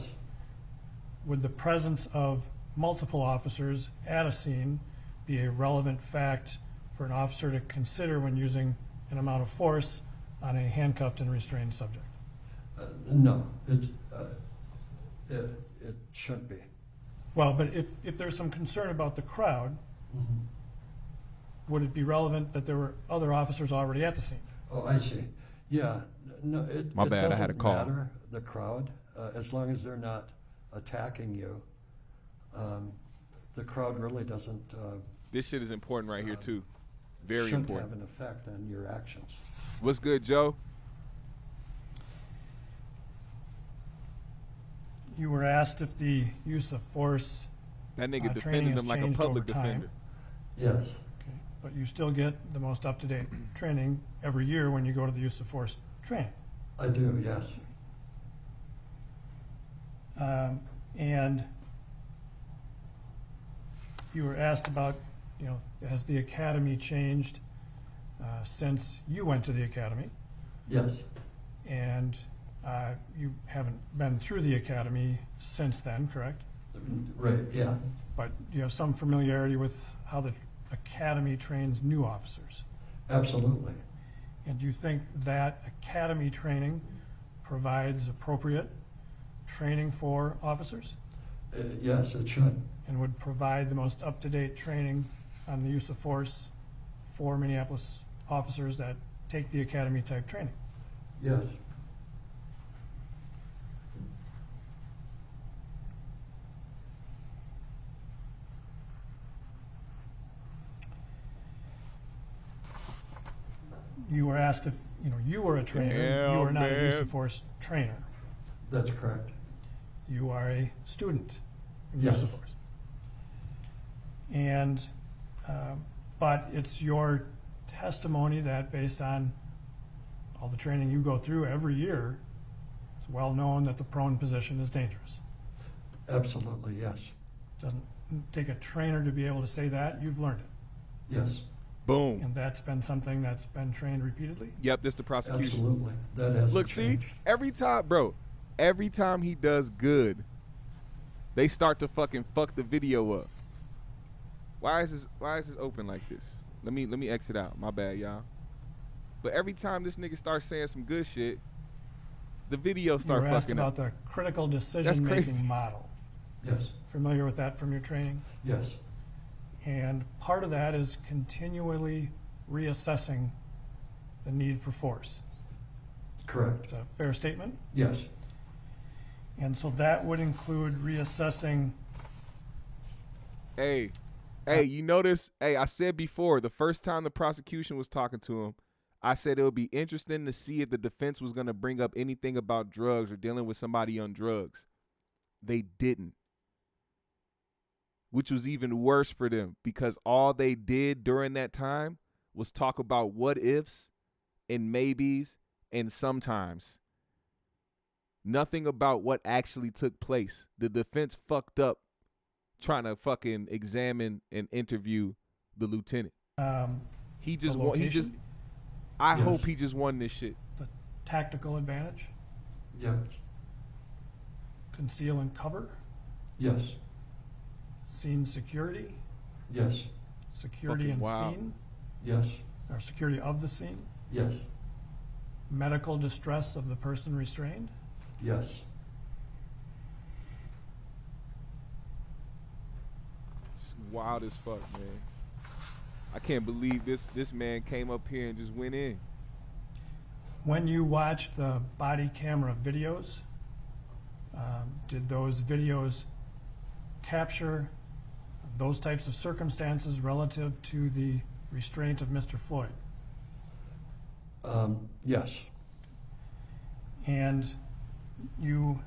Would the presence of multiple officers at a scene be a relevant fact for an officer to consider when using an amount of force on a handcuffed and restrained subject? No. It shouldn't be. Well, but if there's some concern about the crowd, would it be relevant that there were other officers already at the scene? Oh, I see. Yeah. No. My it bad, I had a doesn't call. matter, the crowd, as long as they're not attacking you. The crowd really doesn't. This shit is important right here too. Very shouldn't important. have an effect on your actions. What's good, Joe? You were asked if the use of force That nigga training defended has him like a changed public over time. defender. Yes, Okay. But you still get the most up-to-date training every year when you go to the use of force training. I do, yes. And you were asked about, has the academy changed since you went to the academy? Yes, And you haven't been through the academy since then, correct? right, yeah, But you have some familiarity with how the academy trains new officers. absolutely. And do you think that academy training provides appropriate training for officers Yes, it should. and would provide the most up-to-date training on the use of force for Minneapolis officers that take the academy type training? Yes, You were asked if you were a trainer. Yeah, you are not a use man. of force trainer. that's correct. You are a student in Yes. use of force. And but it's your testimony that based on all the training you go through every year, it's well known that the prone position is dangerous. Absolutely, yes. Doesn't take a trainer to be able to say that. You've learned it. Yes, Boom. And that's been something that's been trained repeatedly. Yep, this the prosecution. absolutely. That hasn't Look, see, changed. every time he does good, they start to fucking fuck the video up. Why is this open like this? Let me exit out. My bad, y'all. But every time this nigga starts saying some good shit, the video You start were asked fucking about up. the critical crazy. decision-making model. Yes, Familiar with that from your training? yes, And part of that is continually reassessing the need for force. correct. It's a fair statement. Yes, And so that would include reassessing. Hey, you notice? Hey, I said before, the first time the prosecution was talking to him, I said it would be interesting to see if the defense was going to bring up anything about drugs or dealing with somebody on drugs. They didn't. Which was even worse for them because all they did during that time was talk about what ifs and maybes and sometimes. Nothing about what actually took place. The defense fucked up trying to fucking examine and interview the lieutenant. He just the won. location, I Yes. hope he just won this shit. the tactical advantage, yes, conceal and cover, yes, scene security, yes, security Fucking and wow. scene, yes, or security of the scene, yes, medical distress of the person restrained, yes. It's wild as fuck, man. I can't believe this man came up here and just went in. When you watched the body camera videos, did those videos capture those types of circumstances relative to the restraint of Mr. Floyd? Yes, And you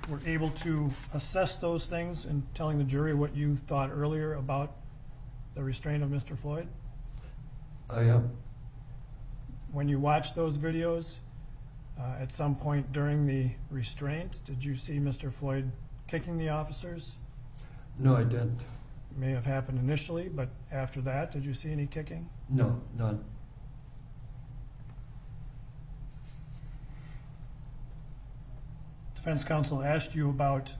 were able to assess those things in telling the jury what you thought earlier about the restraint of Mr. Floyd? I am. When you watched those videos, at some point during the restraint, did you see Mr. Floyd kicking the officers? No, I didn't. It may have happened initially, but after that, did you see any kicking? No, none. Defense counsel asked you about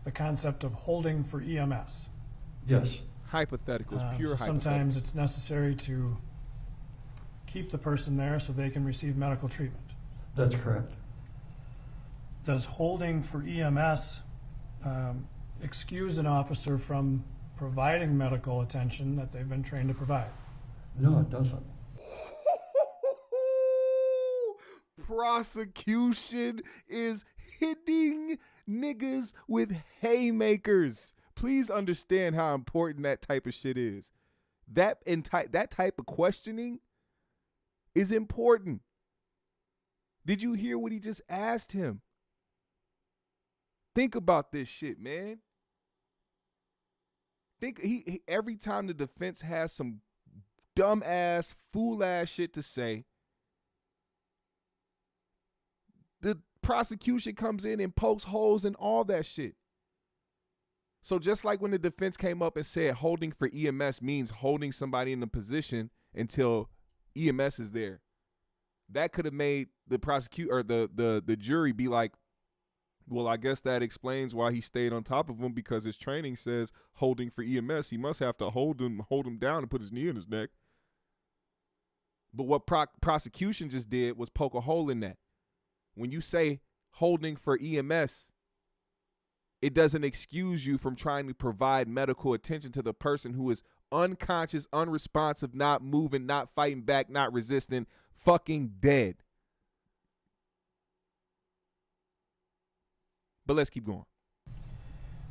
the concept of holding for EMS. Yes, Hypotheticals, pure So hypotheticals. sometimes it's necessary to keep the person there so they can receive medical treatment. that's correct. Does holding for EMS excuse an officer from providing medical attention that they've been trained to provide? No, it doesn't. Prosecution is hitting niggas with haymakers. Please understand how important that type of shit is. That type of questioning is important. Did you hear what he just asked him? Think about this shit, man. Think he every time the defense has some dumb ass, fool ass shit to say, the prosecution comes in and pokes holes in all that shit. So just like when the defense came up and said holding for EMS means holding somebody in the position until EMS is there, that could have made the prosecutor or the jury be like, well, I guess that explains why he stayed on top of him, because his training says holding for EMS. He must have to hold him down and put his knee in his neck. But what prosecution just did was poke a hole in that. When you say holding for EMS, it doesn't excuse you from trying to provide medical attention to the person who is unconscious, unresponsive, not moving, not fighting back, not resisting, fucking dead. But let's keep going.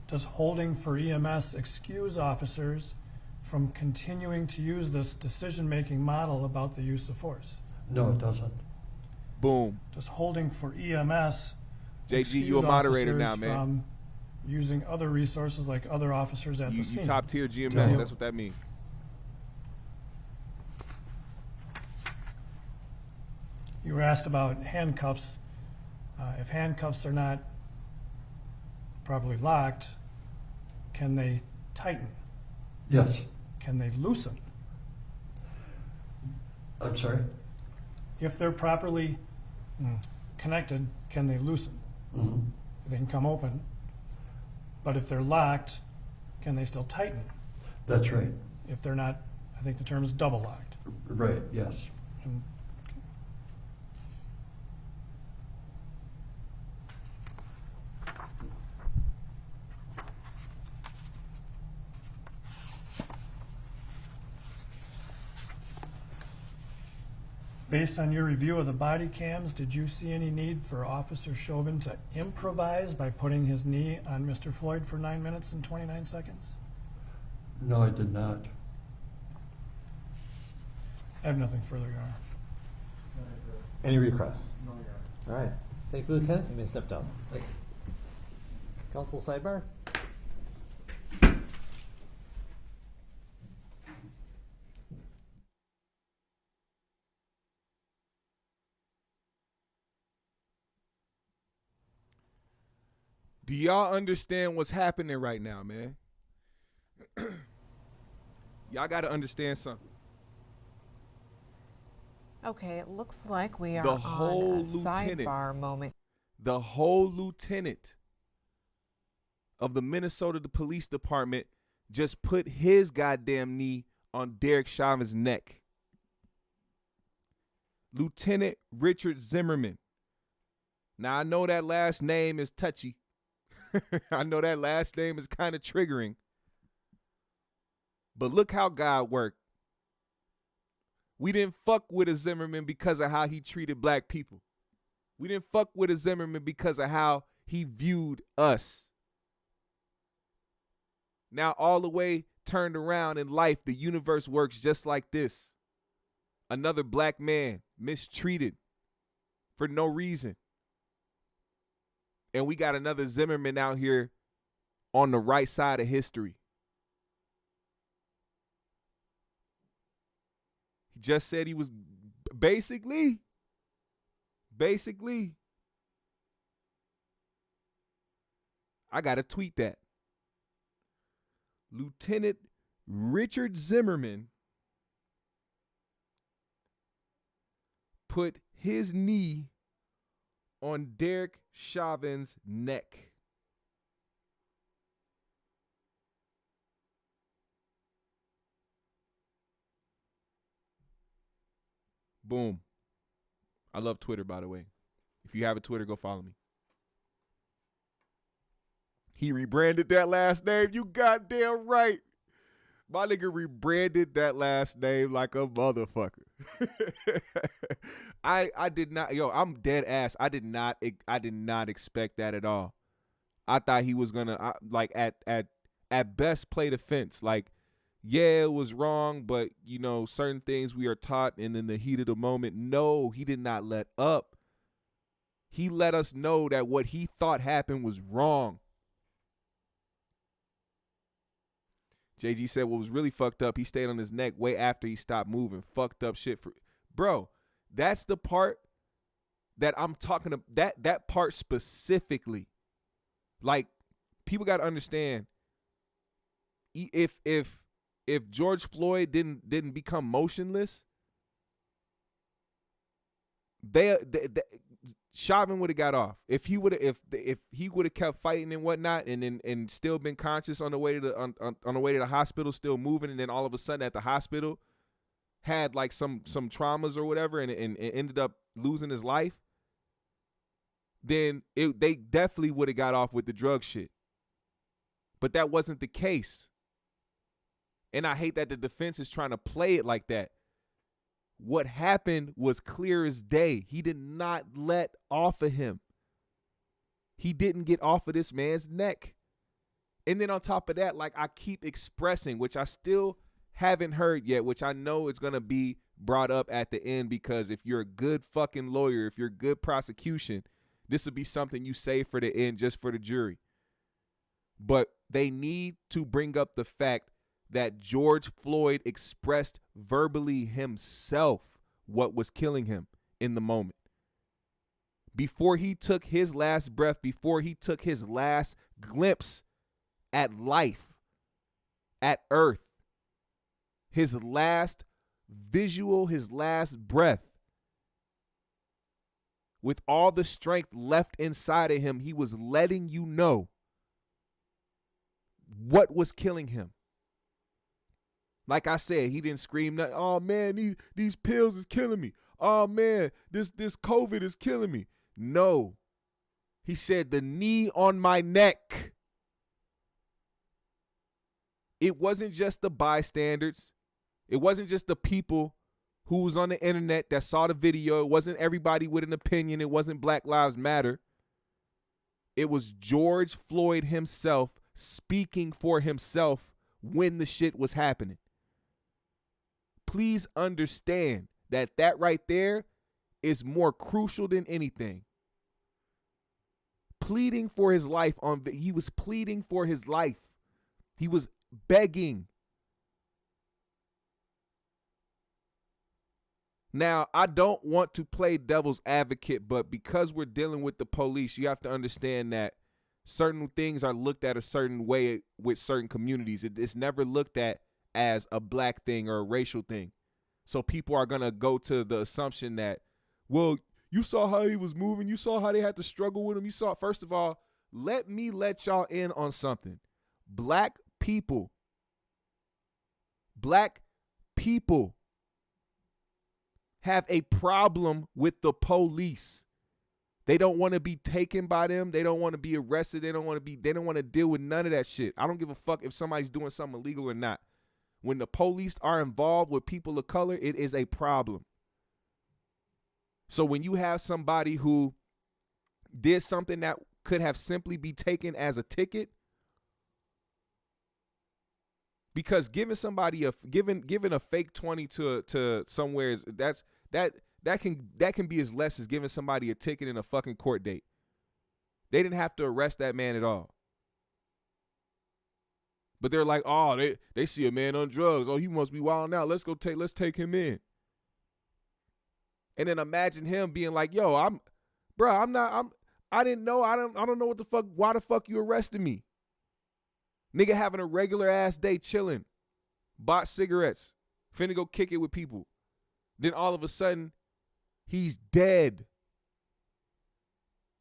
Does holding for EMS excuse officers from continuing to use this decision-making model about the use of force? No, it doesn't. Boom. Does holding for EMS JG, you a moderator now, officers man. from using other resources like other officers at the You scene? top tier GMS. No. That's what that means. You were asked about handcuffs. If handcuffs are not properly locked, can they tighten? Yes. Can they loosen? I'm sorry? If they're properly connected, can they loosen? Mm-hmm. They can come open. But if they're locked, can they still tighten? That's right. If they're not, I think the term is double locked. Right, yes. And based on your review of the body cams, did you see any need for Officer Chauvin to improvise by putting his knee on Mr. Floyd for 9 minutes and 29 seconds? No, I did not. I have nothing further, Your Honor. Any requests? All right. Thank you, Lieutenant. You may step down. Council sidebar? Do y'all understand what's happening right now, man? Y'all got to understand something. Okay, it looks like we are The on whole a lieutenant. sidebar moment. The whole lieutenant of the Minnesota Police Department just put his goddamn knee on Derek Chauvin's neck. Lieutenant Richard Zimmerman. Now, I know that last name is touchy. I know that last name is kind of triggering. But look how God worked. We didn't fuck with a Zimmerman because of how he treated black people. We didn't fuck with a Zimmerman because of how he viewed us. Now, all the way turned around in life, the universe works just like this. Another black man mistreated for no reason. And we got another Zimmerman out here on the right side of history. He just said he was basically, I got to tweet that. Lieutenant Richard Zimmerman put his knee on Derek Chauvin's neck. Boom. I love Twitter, by the way. If you have a Twitter, go follow me. He rebranded that last name. You goddamn right. My nigga rebranded that last name like a motherfucker. I did not, I'm dead ass. I did not expect that at all. I thought he was gonna like at best play the fence. Like, yeah, it was wrong, but certain things we are taught, and in the heat of the moment, no, he did not let up. He let us know that what he thought happened was wrong. JG said what was really fucked up, he stayed on his neck way after he stopped moving. Fucked up shit for bro. That's the part that I'm talking about. That part specifically. Like, people got to understand, if George Floyd didn't become motionless, Chauvin would have got off. If he would have kept fighting and whatnot, and still been conscious on the way to the hospital, still moving, and then all of a sudden at the hospital had like some traumas or whatever, and ended up losing his life, then they definitely would have got off with the drug shit. But that wasn't the case. And I hate that the defense is trying to play it like that. What happened was clear as day. He did not let off of him. He didn't get off of this man's neck. And then on top of that, like I keep expressing, which I still haven't heard yet, which I know is going to be brought up at the end, because if you're a good fucking lawyer, if you're a good prosecution, this would be something you say for the end, just for the jury. But they need to bring up the fact that George Floyd expressed verbally himself what was killing him in the moment. Before he took his last breath, before he took his last glimpse at life, at earth, his last visual, his last breath, with all the strength left inside of him, he was letting you know what was killing him. Like I said, he didn't scream nothing. Oh man, these pills is killing me. Oh man, this COVID is killing me. No. He said, the knee on my neck. It wasn't just the bystanders. It wasn't just the people who was on the internet that saw the video. It wasn't everybody with an opinion. It wasn't Black Lives Matter. It was George Floyd himself speaking for himself when the shit was happening. Please understand that right there is more crucial than anything. Pleading for his life he was pleading for his life. He was begging. Now, I don't want to play devil's advocate, but because we're dealing with the police, you have to understand that certain things are looked at a certain way with certain communities. It's never looked at as a black thing or a racial thing. So people are going to go to the assumption that, well, you saw how he was moving. You saw how they had to struggle with him. You saw, first of all, let me let y'all in on something. Black people have a problem with the police. They don't want to be taken by them. They don't want to be arrested. They don't want to deal with none of that shit. I don't give a fuck if somebody's doing something illegal or not. When the police are involved with people of color, it is a problem. So when you have somebody who did something that could have simply be taken as a ticket, because giving somebody giving a fake 20 to somewhere is that can be as less as giving somebody a ticket and a fucking court date. They didn't have to arrest that man at all. But they're like, oh, they see a man on drugs. Oh, he must be wilding out. Let's take him in. And then imagine him being like, yo, I didn't know. I don't know what the fuck. Why the fuck you arrested me? Nigga having a regular ass day chilling, bought cigarettes, finna go kick it with people. Then all of a sudden, he's dead.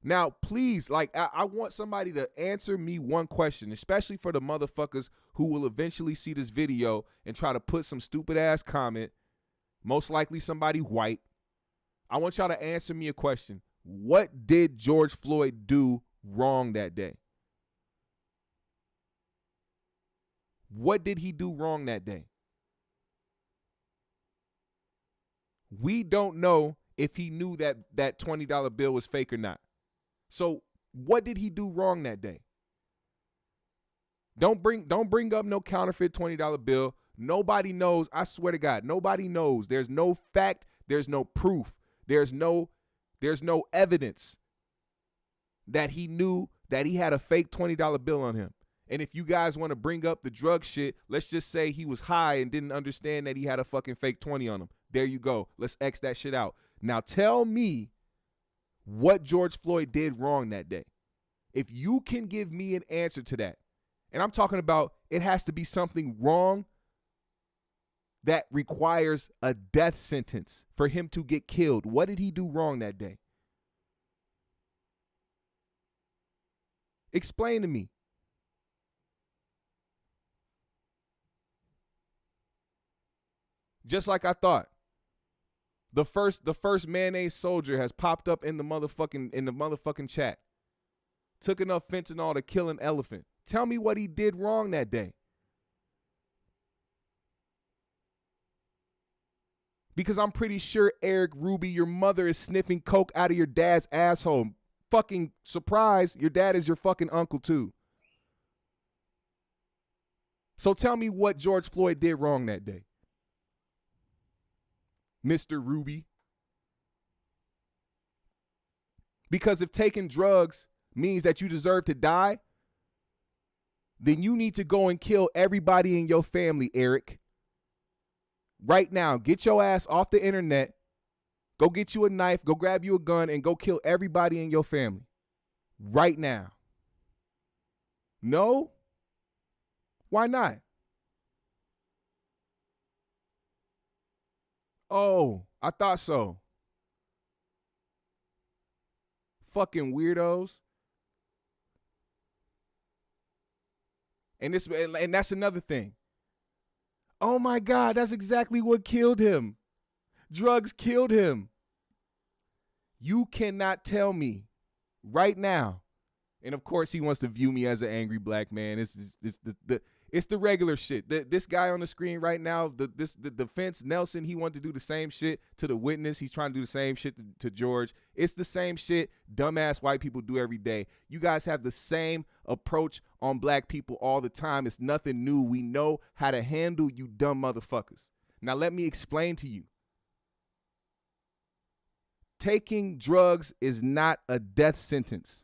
Now, please, like, I want somebody to answer me one question, especially for the motherfuckers who will eventually see this video and try to put some stupid ass comment, most likely somebody white. I want y'all to answer me a question. What did George Floyd do wrong that day? What did he do wrong that day? We don't know if he knew that $20 bill was fake or not. So what did he do wrong that day? Don't bring up no counterfeit $20 bill. Nobody knows. I swear to God, nobody knows. There's no fact. There's no proof. There's no evidence that he knew that he had a fake $20 bill on him. And if you guys want to bring up the drug shit, let's just say he was high and didn't understand that he had a fucking fake 20 on him. There you go. Let's X that shit out. Now tell me what George Floyd did wrong that day. If you can give me an answer to that, and I'm talking about it has to be something wrong that requires a death sentence for him to get killed. What did he do wrong that day? Explain to me. Just like I thought. The first mayonnaise soldier has popped up in the motherfucking chat. Took enough fentanyl to kill an elephant. Tell me what he did wrong that day. Because I'm pretty sure, Eric Ruby, your mother is sniffing coke out of your dad's asshole. Fucking surprise, your dad is your fucking uncle too. So tell me what George Floyd did wrong that day. Mr. Ruby. Because if taking drugs means that you deserve to die, then you need to go and kill everybody in your family, Eric. Right now, get your ass off the internet, go get you a knife, go grab you a gun, and go kill everybody in your family. Right now. No? Why not? Oh, I thought so. Fucking weirdos. And that's another thing. Oh my God, that's exactly what killed him. Drugs killed him. You cannot tell me right now. And of course, he wants to view me as an angry black man. It's the regular shit. This guy on the screen right now, the defense, Nelson, he wanted to do the same shit to the witness. He's trying to do the same shit to George. It's the same shit dumbass white people do every day. You guys have the same approach on black people all the time. It's nothing new. We know how to handle you dumb motherfuckers. Now let me explain to you. Taking drugs is not a death sentence.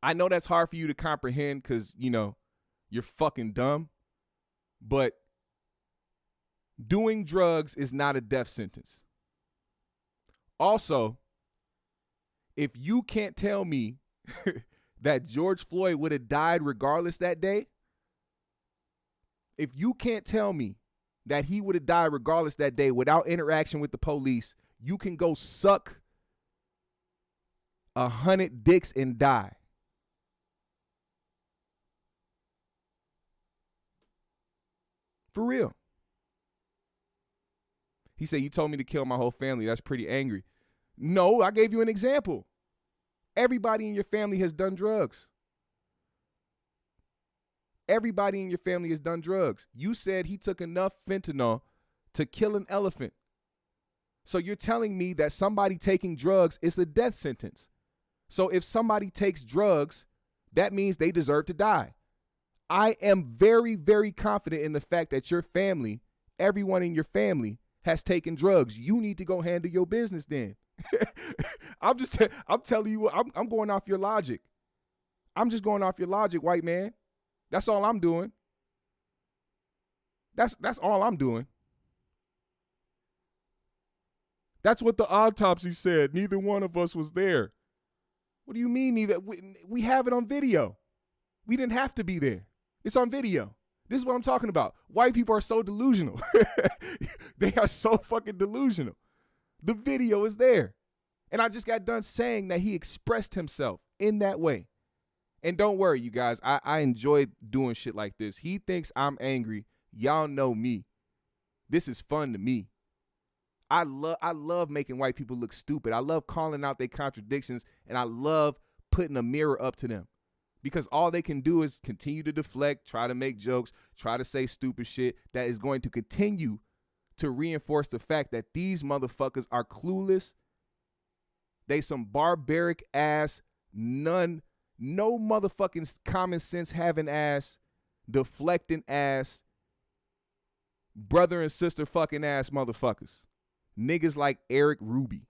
I know that's hard for you to comprehend because, you know, you're fucking dumb. But doing drugs is not a death sentence. Also, if you can't tell me that George Floyd would have died regardless that day, if you can't tell me that he would have died regardless that day without interaction with the police, you can go suck 100 dicks and die. For real. He said, you told me to kill my whole family. That's pretty angry. No, I gave you an example. Everybody in your family has done drugs. Everybody in your family has done drugs. You said he took enough fentanyl to kill an elephant. So you're telling me that somebody taking drugs is a death sentence. So if somebody takes drugs, that means they deserve to die. I am very, very confident in the fact that your family, everyone in your family, has taken drugs. You need to go handle your business then. I'm telling you, I'm going off your logic. I'm just going off your logic, white man. That's all I'm doing. That's all I'm doing. That's what the autopsy said. Neither one of us was there. What do you mean neither? We have it on video. We didn't have to be there. It's on video. This is what I'm talking about. White people are so delusional. They are so fucking delusional. The video is there. And I just got done saying that he expressed himself in that way. And don't worry, you guys. I enjoy doing shit like this. He thinks I'm angry. Y'all know me. This is fun to me. I love making white people look stupid. I love calling out their contradictions, and I love putting a mirror up to them. Because all they can do is continue to deflect, try to make jokes, try to say stupid shit that is going to continue to reinforce the fact that these motherfuckers are clueless. They some barbaric ass, no motherfucking common sense having ass, deflecting ass, brother and sister fucking ass motherfuckers. Niggas like Eric Ruby.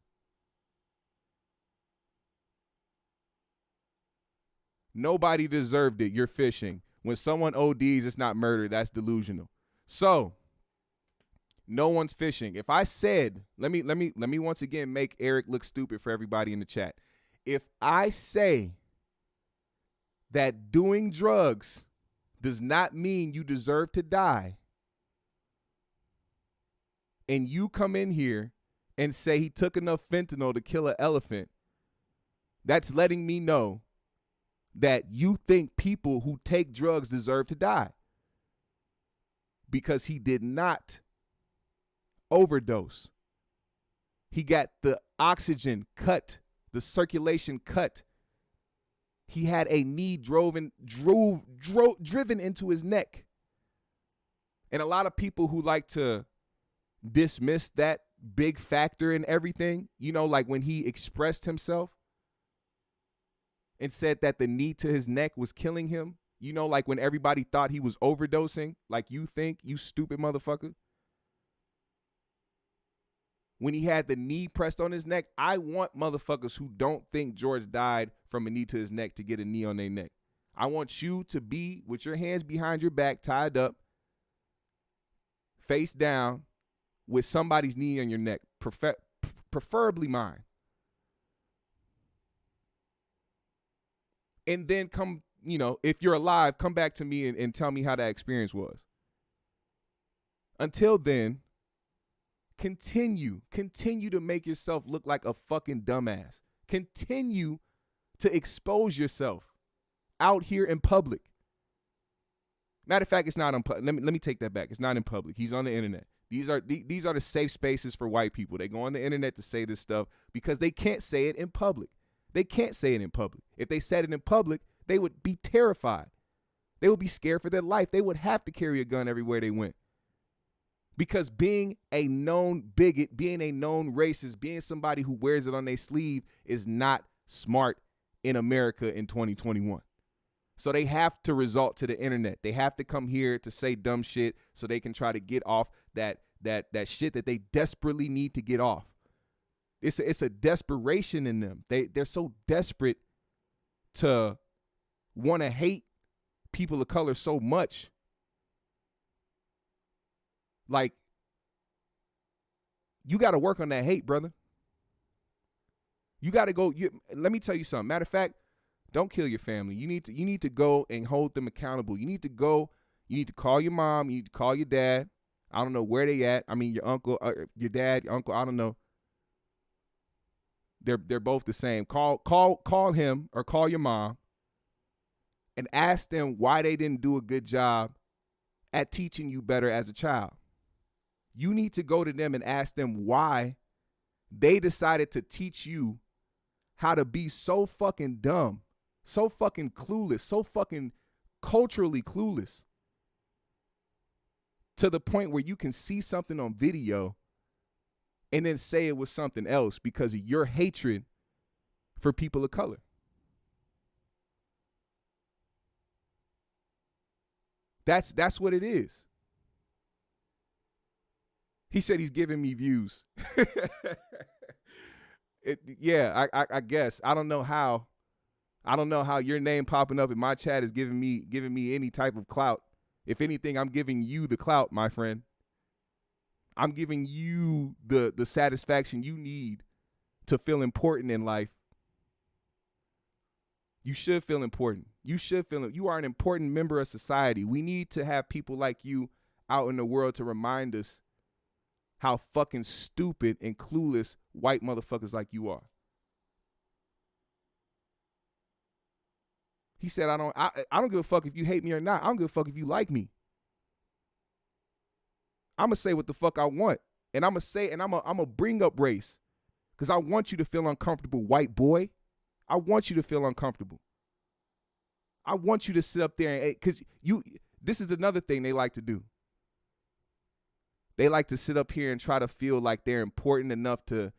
Nobody deserved it. You're fishing. When someone ODs, it's not murder. That's delusional. So no one's fishing. If I said, let me once again make Eric look stupid for everybody in the chat. If I say that doing drugs does not mean you deserve to die, and you come in here and say he took enough fentanyl to kill an elephant, that's letting me know that you think people who take drugs deserve to die, because he did not overdose. He got the oxygen cut, the circulation cut. He had a knee driven into his neck. And a lot of people who like to dismiss that big factor in everything, you know, like when he expressed himself and said that the knee to his neck was killing him, you know, like when everybody thought he was overdosing, like you think, you stupid motherfucker. When he had the knee pressed on his neck, I want motherfuckers who don't think George died from a knee to his neck to get a knee on their neck. I want you to be with your hands behind your back, tied up, face down, with somebody's knee on your neck, preferably mine. And then come, you know, if you're alive, come back to me and tell me how that experience was. Until then, continue to make yourself look like a fucking dumbass. Continue to expose yourself out here in public. Matter of fact, it's not on public. Let me take that back. It's not in public. He's on the internet. These are the safe spaces for white people. They go on the internet to say this stuff because they can't say it in public. They can't say it in public. If they said it in public, they would be terrified. They would be scared for their life. They would have to carry a gun everywhere they went. Because being a known bigot, being a known racist, being somebody who wears it on their sleeve is not smart in America in 2021. So they have to resort to the internet. They have to come here to say dumb shit so they can try to get off that shit that they desperately need to get off. It's a desperation in them. They're so desperate to want to hate people of color so much. Like, you got to work on that hate, brother. You got to go. Let me tell you something. Matter of fact, don't kill your family. You need to go and hold them accountable. You need to go. You need to call your mom. You need to call your dad. I don't know where they at. I mean, your uncle, your dad, your uncle. I don't know. They're both the same. Call him or call your mom and ask them why they didn't do a good job at teaching you better as a child. You need to go to them and ask them why they decided to teach you how to be so fucking dumb, so fucking clueless, so fucking culturally clueless, to the point where you can see something on video and then say it was something else because of your hatred for people of color. That's what it is. He said he's giving me views. I guess. I don't know how your name popping up in my chat is giving me any type of clout. If anything, I'm giving you the clout, my friend. I'm giving you the satisfaction you need to feel important in life. You should feel important. You are an important member of society. We need to have people like you out in the world to remind us how fucking stupid and clueless white motherfuckers like you are. He said, I don't give a fuck if you hate me or not. I don't give a fuck if you like me. I'm going to say what the fuck I want. And I'm going to say, and I'm going to bring up race. Because I want you to feel uncomfortable, white boy. I want you to feel uncomfortable. I want you to sit up there and, because this is another thing they like to do. They like to sit up here and try to feel like they're important enough to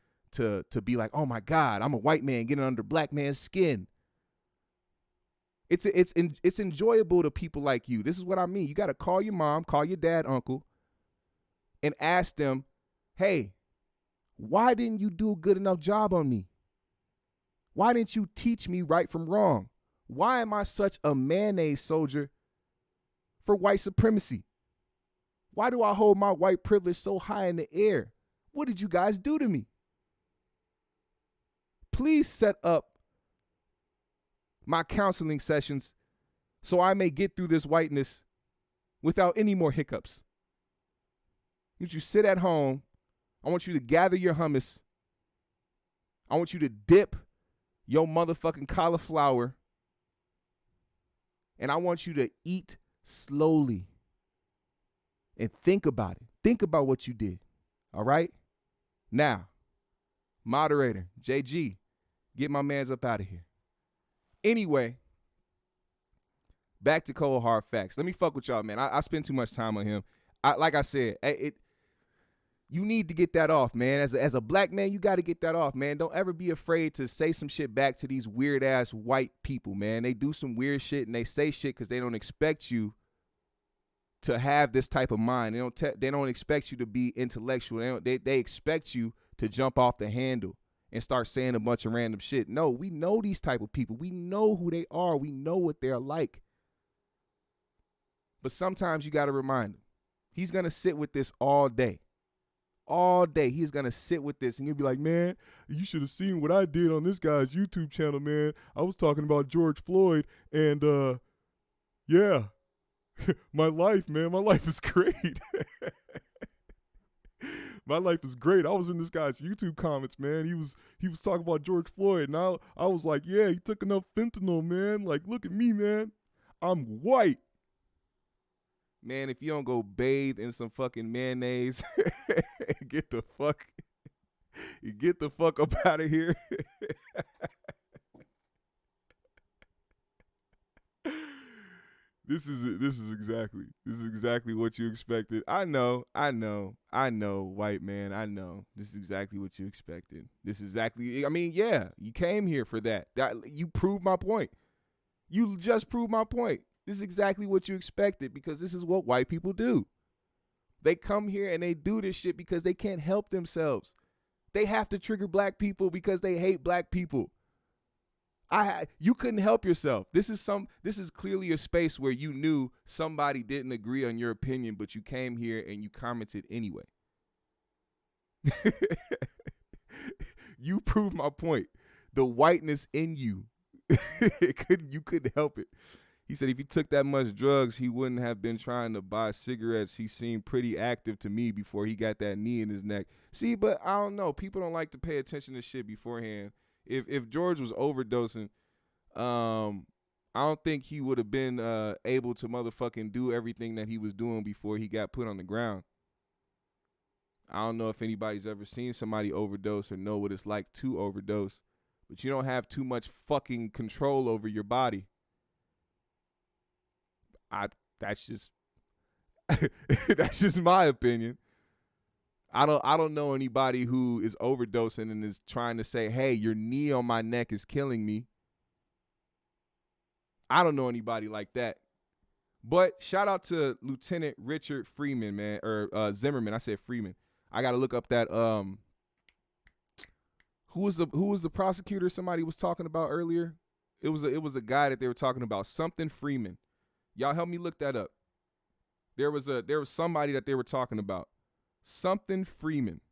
be like, oh my God, I'm a white man getting under black man's skin. It's enjoyable to people like you. This is what I mean. You got to call your mom, call your dad, uncle, and ask them, hey, why didn't you do a good enough job on me? Why didn't you teach me right from wrong? Why am I such a mayonnaise soldier for white supremacy? Why do I hold my white privilege so high in the air? What did you guys do to me? Please set up my counseling sessions so I may get through this whiteness without any more hiccups. I want you to sit at home. I want you to gather your hummus. I want you to dip your motherfucking cauliflower. And I want you to eat slowly and think about it. Think about what you did. All right? Now, moderator, JG, get my mans up out of here. Anyway, back to cold hard facts. Let me fuck with y'all, man. I spend too much time on him. Like I said, you need to get that off, man. As a black man, you got to get that off, man. Don't ever be afraid to say some shit back to these weird ass white people, man. They do some weird shit and they say shit because they don't expect you to have this type of mind. They don't expect you to be intellectual. They expect you to jump off the handle and start saying a bunch of random shit. No, we know these type of people. We know who they are. We know what they're like. But sometimes you got to remind him. He's going to sit with this all day. All day. He's going to sit with this and you'll be like, man, you should have seen what I did on this guy's YouTube channel, man. I was talking about George Floyd and, yeah, my life, man, my life is great. My life is great. I was in this guy's YouTube comments, man. He was talking about George Floyd, and I was like, yeah, he took enough fentanyl, man. Like, look at me, man. I'm white. Man, if you don't go bathe in some fucking mayonnaise, get the fuck up out of here. This is exactly what you expected. I know, white man. I know. This is exactly what you expected. This is exactly, I mean, yeah, you came here for that. You proved my point. You just proved my point. This is exactly what you expected because this is what white people do. They come here and they do this shit because they can't help themselves. They have to trigger black people because they hate black people. You couldn't help yourself. This is clearly a space where you knew somebody didn't agree on your opinion, but you came here and you commented anyway. You proved my point. The whiteness in you. You couldn't help it. He said if he took that much drugs, he wouldn't have been trying to buy cigarettes. He seemed pretty active to me before he got that knee in his neck. See, but I don't know. People don't like to pay attention to shit beforehand. If George was overdosing, I don't think he would have been able to motherfucking do everything that he was doing before he got put on the ground. I don't know if anybody's ever seen somebody overdose or know what it's like to overdose, but you don't have too much fucking control over your body. That's just that's just my opinion. I don't know anybody who is overdosing and is trying to say, hey, your knee on my neck is killing me. I don't know anybody like that. But shout out to Lieutenant Richard Freeman, man, or Zimmerman. I said Freeman. I got to look up that who was the prosecutor somebody was talking about earlier? It was a guy that they were talking about, something Freeman. Y'all help me look that up. There was somebody that they were talking about. Something Freeman.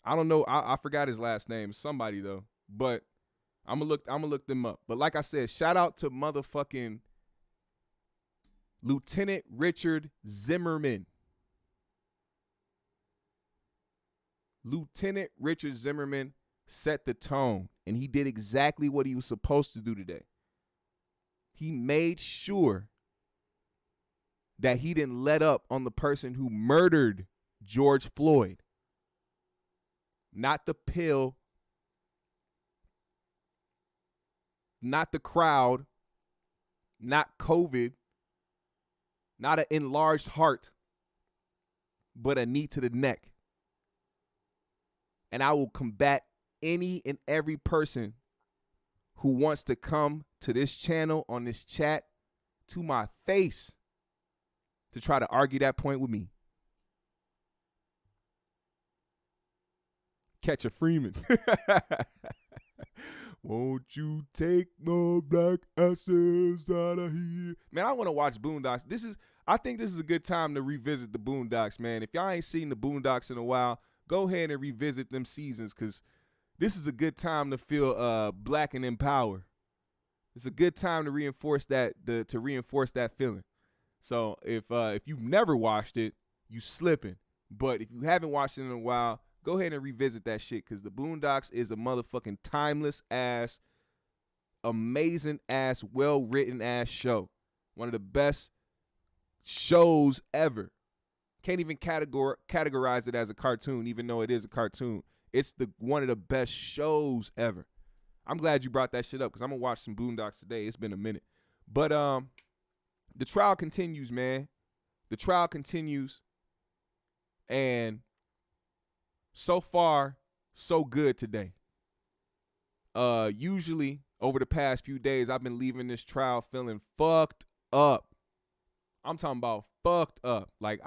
I don't know. I forgot his last name. Somebody though. But I'm gonna look them up. But like I said, shout out to motherfucking Lieutenant Richard Zimmerman. Lieutenant Richard Zimmerman set the tone, and he did exactly what he was supposed to do today. He made sure that he didn't let up on the person who murdered George Floyd. Not the pill, not the crowd, not COVID, not an enlarged heart, but a knee to the neck. And I will combat any and every person who wants to come to this channel on this chat to my face to try to argue that point with me. Catch a Freeman. Won't you take my black asses out of here? Man, I want to watch Boondocks. I think this is a good time to revisit the Boondocks, man. If y'all ain't seen the Boondocks in a while, go ahead and revisit them seasons, because this is a good time to feel black and empowered. It's a good time to reinforce that feeling. So if you've never watched it, you slipping. But if you haven't watched it in a while, go ahead and revisit that shit, because the Boondocks is a motherfucking timeless ass, amazing ass, well written ass show. One of the best shows ever. Can't even categorize it as a cartoon, even though it is a cartoon. It's one of the best shows ever. I'm glad you brought that shit up, because I'm gonna watch some Boondocks today. It's been a minute. But the trial continues, man. The trial continues. And so far, so good today. Usually over the past few days, I've been leaving this trial feeling fucked up. I'm talking about fucked up. Like,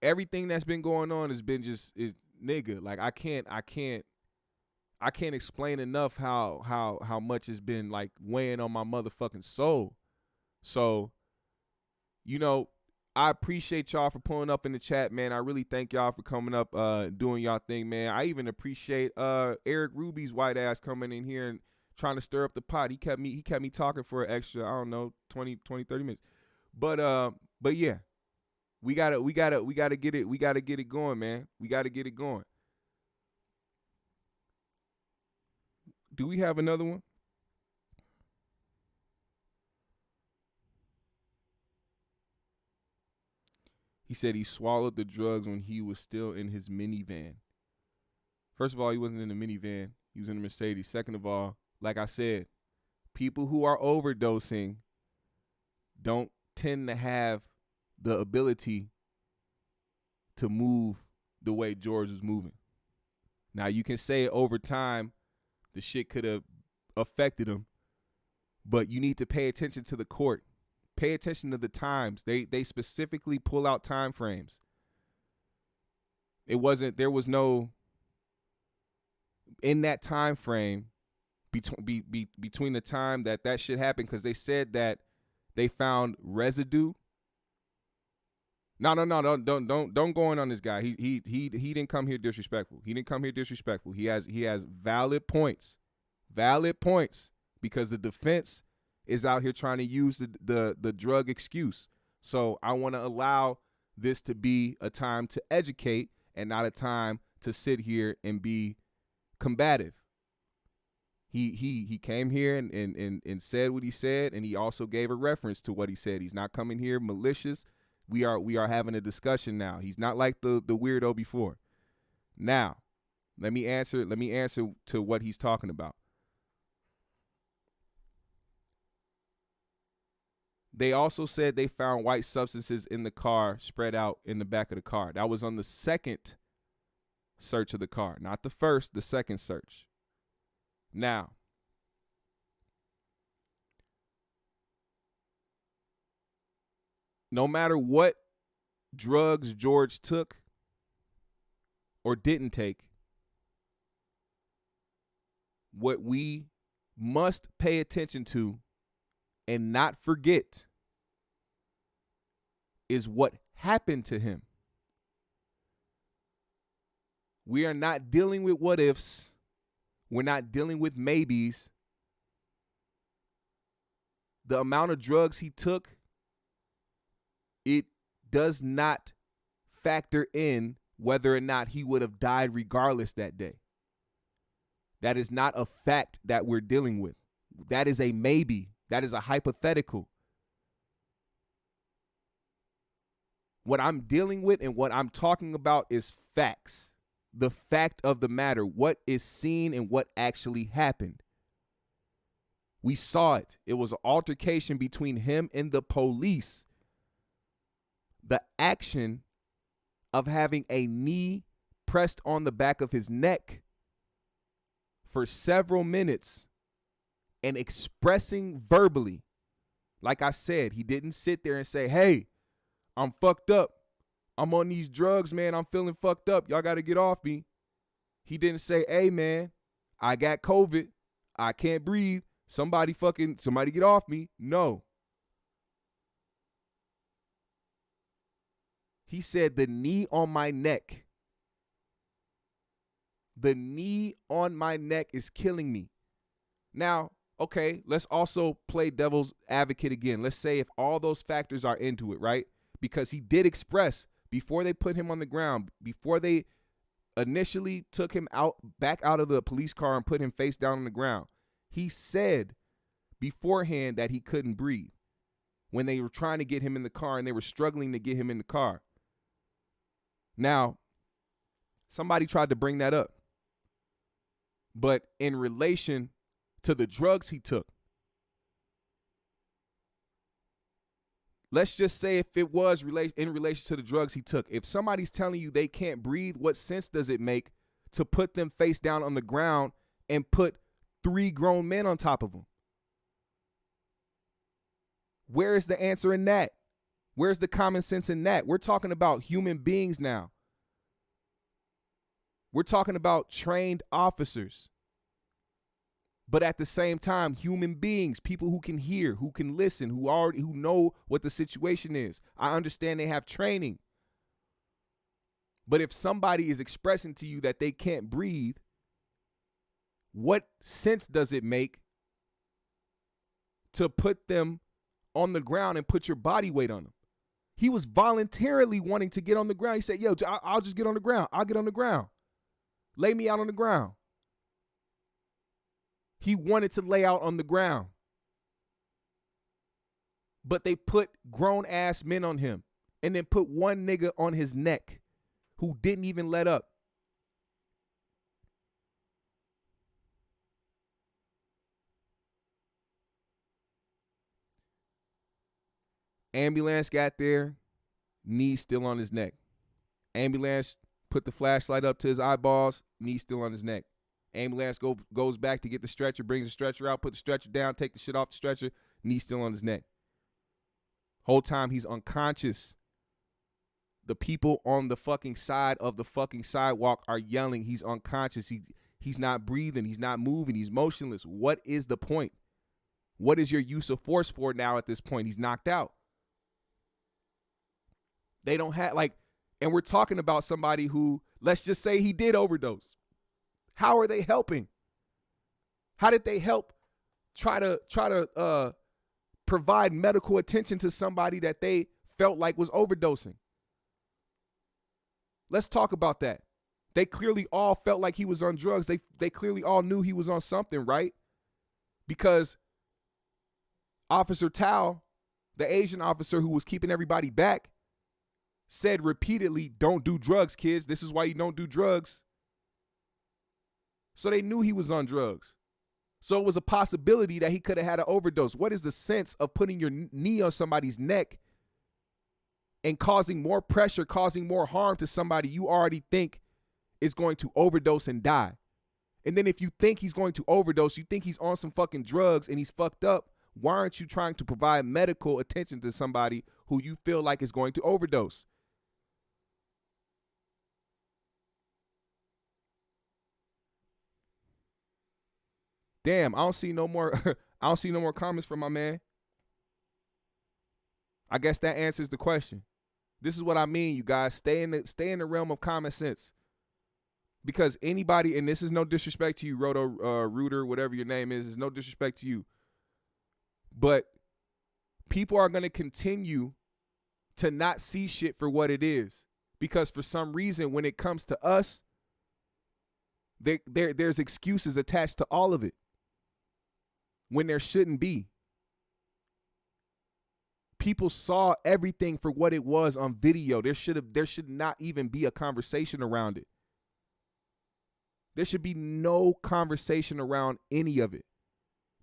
everything that's been going on has been nigga. Like, I can't explain enough how much has been like weighing on my motherfucking soul. So, I appreciate y'all for pulling up in the chat, man. I really thank y'all for coming up, doing y'all thing, man. I even appreciate Eric Ruby's white ass coming in here and trying to stir up the pot. He kept me talking for an extra, I don't know, 20, 30 minutes. But yeah. We gotta get it going, man. We gotta get it going. Do we have another one? He said he swallowed the drugs when he was still in his minivan. First of all, he wasn't in a minivan. He was in a Mercedes. Second of all, like I said, people who are overdosing don't tend to have the ability to move the way George was moving. Now, you can say over time the shit could have affected him, but you need to pay attention to the court. Pay attention to the times. They specifically pull out time frames. There was no, in that time frame, between the time that shit happened, because they said that they found residue. No, don't go in on this guy. He didn't come here disrespectful. He didn't come here disrespectful. He has valid points. Valid points, because the defense is out here trying to use the drug excuse. So I want to allow this to be a time to educate and not a time to sit here and be combative. He came here and said what he said, and he also gave a reference to what he said. He's not coming here malicious. We are having a discussion now. He's not like the weirdo before. Now, let me answer to what he's talking about. They also said they found white substances in the car spread out in the back of the car. That was on the second search of the car, not the first, the second search. Now, no matter what drugs George took or didn't take, what we must pay attention to and not forget is what happened to him. We are not dealing with what ifs. We're not dealing with maybes. The amount of drugs he took, it does not factor in whether or not he would have died regardless that day. That is not a fact that we're dealing with. That is a maybe. That is a hypothetical. What I'm dealing with and what I'm talking about is facts. The fact of the matter, what is seen and what actually happened. We saw it. It was an altercation between him and the police. The action of having a knee pressed on the back of his neck for several minutes and expressing verbally, like I said, he didn't sit there and say, hey, I'm fucked up. I'm on these drugs, man. I'm feeling fucked up. Y'all got to get off me. He didn't say, hey, man, I got COVID. I can't breathe. Somebody get off me. No. He said the knee on my neck. The knee on my neck is killing me. Now, okay, let's also play devil's advocate again. Let's say if all those factors are into it, right? Because he did express before they put him on the ground, before they initially took him back out of the police car and put him face down on the ground, he said beforehand that he couldn't breathe when they were trying to get him in the car and they were struggling to get him in the car. Now, somebody tried to bring that up. But in relation to the drugs he took, let's just say if it was in relation to the drugs he took, if somebody's telling you they can't breathe, what sense does it make to put them face down on the ground and put 3 grown men on top of them? Where is the answer in that? Where's the common sense in that? We're talking about human beings now. We're talking about trained officers. But at the same time, human beings, people who can hear, who can listen, who know what the situation is. I understand they have training. But if somebody is expressing to you that they can't breathe, what sense does it make to put them on the ground and put your body weight on them? He was voluntarily wanting to get on the ground. He said, yo, I'll just get on the ground. I'll get on the ground. Lay me out on the ground. He wanted to lay out on the ground. But they put grown-ass men on him and then put one nigga on his neck who didn't even let up. Ambulance got there, knee still on his neck. Ambulance put the flashlight up to his eyeballs, knee still on his neck. Ambulance goes back to get the stretcher, brings the stretcher out, put the stretcher down, take the shit off the stretcher, knee still on his neck. Whole time he's unconscious. The people on the fucking side of the fucking sidewalk are yelling. He's unconscious. He's not breathing. He's not moving. He's motionless. What is the point? What is your use of force for now at this point? He's knocked out. They don't have, and we're talking about somebody who, let's just say he did overdose. How are they helping? How did they help try to provide medical attention to somebody that they felt like was overdosing? Let's talk about that. They clearly all felt like he was on drugs. They clearly all knew he was on something, right? Because Officer Tao, the Asian officer who was keeping everybody back, said repeatedly, don't do drugs, kids. This is why you don't do drugs. So they knew he was on drugs. So it was a possibility that he could have had an overdose. What is the sense of putting your knee on somebody's neck and causing more pressure, causing more harm to somebody you already think is going to overdose and die? And then if you think he's going to overdose, you think he's on some fucking drugs and he's fucked up, why aren't you trying to provide medical attention to somebody who you feel like is going to overdose? Damn, I don't see no more I don't see no more comments from my man. I guess that answers the question. This is what I mean, you guys. Stay in the realm of common sense. Because anybody, and this is no disrespect to you, Rooter, whatever your name is no disrespect to you. But people are going to continue to not see shit for what it is. Because for some reason, when it comes to us, there's excuses attached to all of it when there shouldn't be. People saw everything for what it was on video. There should not even be a conversation around it. There should be no conversation around any of it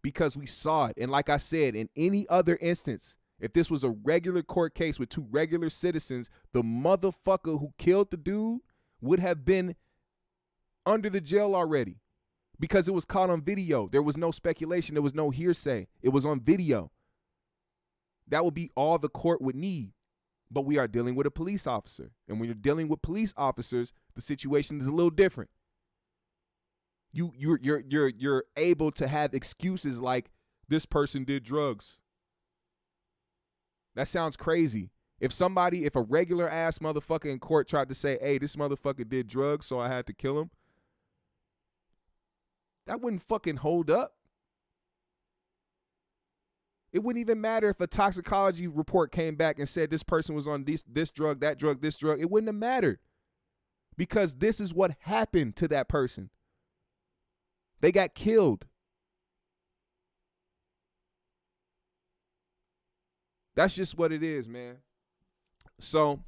because we saw it. And like I said, in any other instance, if this was a regular court case with 2 regular citizens, the motherfucker who killed the dude would have been under the jail already because it was caught on video. There was no speculation. There was no hearsay. It was on video. That would be all the court would need. But we are dealing with a police officer. And when you're dealing with police officers, the situation is a little different. You're able to have excuses like this person did drugs. That sounds crazy. If a regular ass motherfucker in court tried to say, hey, this motherfucker did drugs, so I had to kill him, that wouldn't fucking hold up. It wouldn't even matter if a toxicology report came back and said this person was on this drug, that drug, this drug. It wouldn't have mattered because this is what happened to that person. They got killed. That's just what it is, man. So,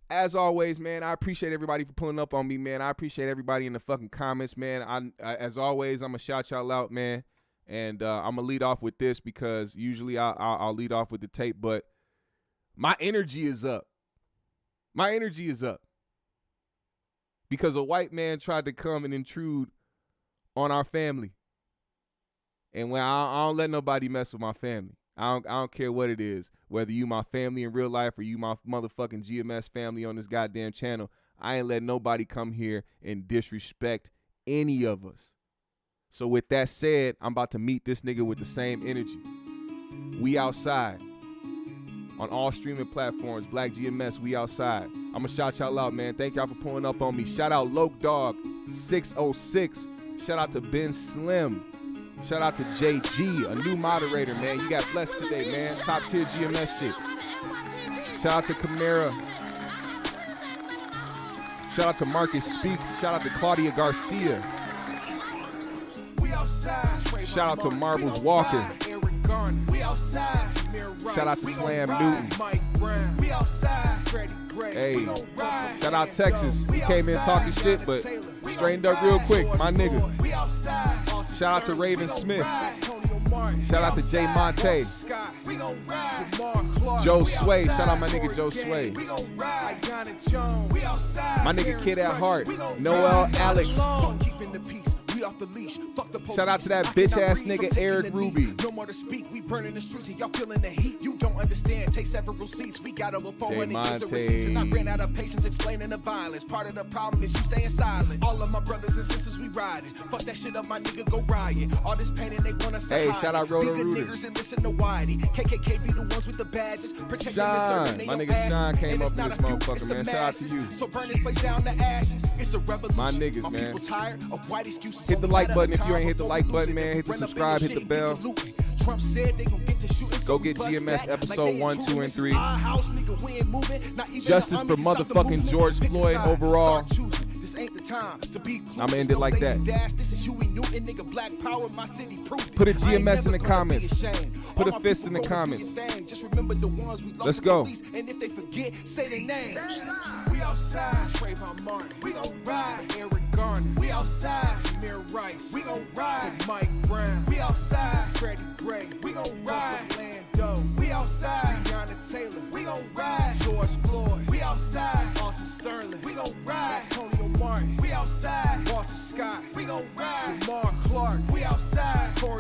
as always, man, I appreciate everybody for pulling up on me, man. I appreciate everybody in the fucking comments, man. As always, I'm going to shout y'all out, man. And I'm going to lead off with this because usually I'll lead off with the tape, but my energy is up. My energy is up. Because a white man tried to come and intrude on our family. And when I don't let nobody mess with my family. I don't care what it is, whether you my family in real life or you my motherfucking GMS family on this goddamn channel. I ain't let nobody come here and disrespect any of us. So with that said, I'm about to meet this nigga with the same energy. We outside. On all streaming platforms, Black GMS, we outside. I'm going to shout y'all out, man. Thank y'all for pulling up on me. Shout out Loke Dog 606. Shout out to Ben Slim. Shout out to JG, a new moderator, man. You got blessed today, man. Top tier GMS shit. Shout out to Camara. Shout out to Marcus Speaks. Shout out to Claudia Garcia. Shout out to Marbles Walker. Shout out to Slam Newton. Hey, shout out Texas. He came in talking shit, but straightened up real quick, my nigga. Shout out to Raven Smith. Shout out to Jay Monte. Joe Sway. Shout out my nigga Joe Sway. My nigga Kid at Heart. Noel Alex. Shout out to that bitch ass nigga Eric Ruby. No more to speak. We burning the streets and y'all feeling the heat. You don't understand. Take several seats. We got over 400 years of receipts and I ran out of patience explaining the violence. Part of the problem is you staying silent. All of my brothers and sisters we riding. Fuck that shit up, my nigga, go riot. All this pain and they want us to hide. Hey, shout out Roto Rooter. Niggas and listen to Whitey. KKK be the ones with the badges. Protecting the Sean, my nigga Sean came up with this motherfucker, man. Shout out to you. So burn this place down to ashes. It's a revolution. My niggas, man. People tired of white excuses. Hit the like button if you ain't hit the like button, man. Hit the subscribe, hit the bell. Go get GMS episode 1, 2, and 3. Justice for motherfucking George Floyd overall. I'ma end it like that. Put a GMS in the comments. Put a fist in the comments. Let's go. And if they forget, say their name. We outside, Trayvon Martin. We gon' ride, Eric Garner. We outside, Samir Rice. We gon' ride, Mike Brown. We outside, Freddie Gray. We gon' ride, Lando. We outside, Breonna Taylor. We gon' ride, George Floyd. We outside, Alton Sterling. We gon' ride, Antonio Martin. We outside, Walter Scott. We gon' ride, Jamar Clark. We outside, Corey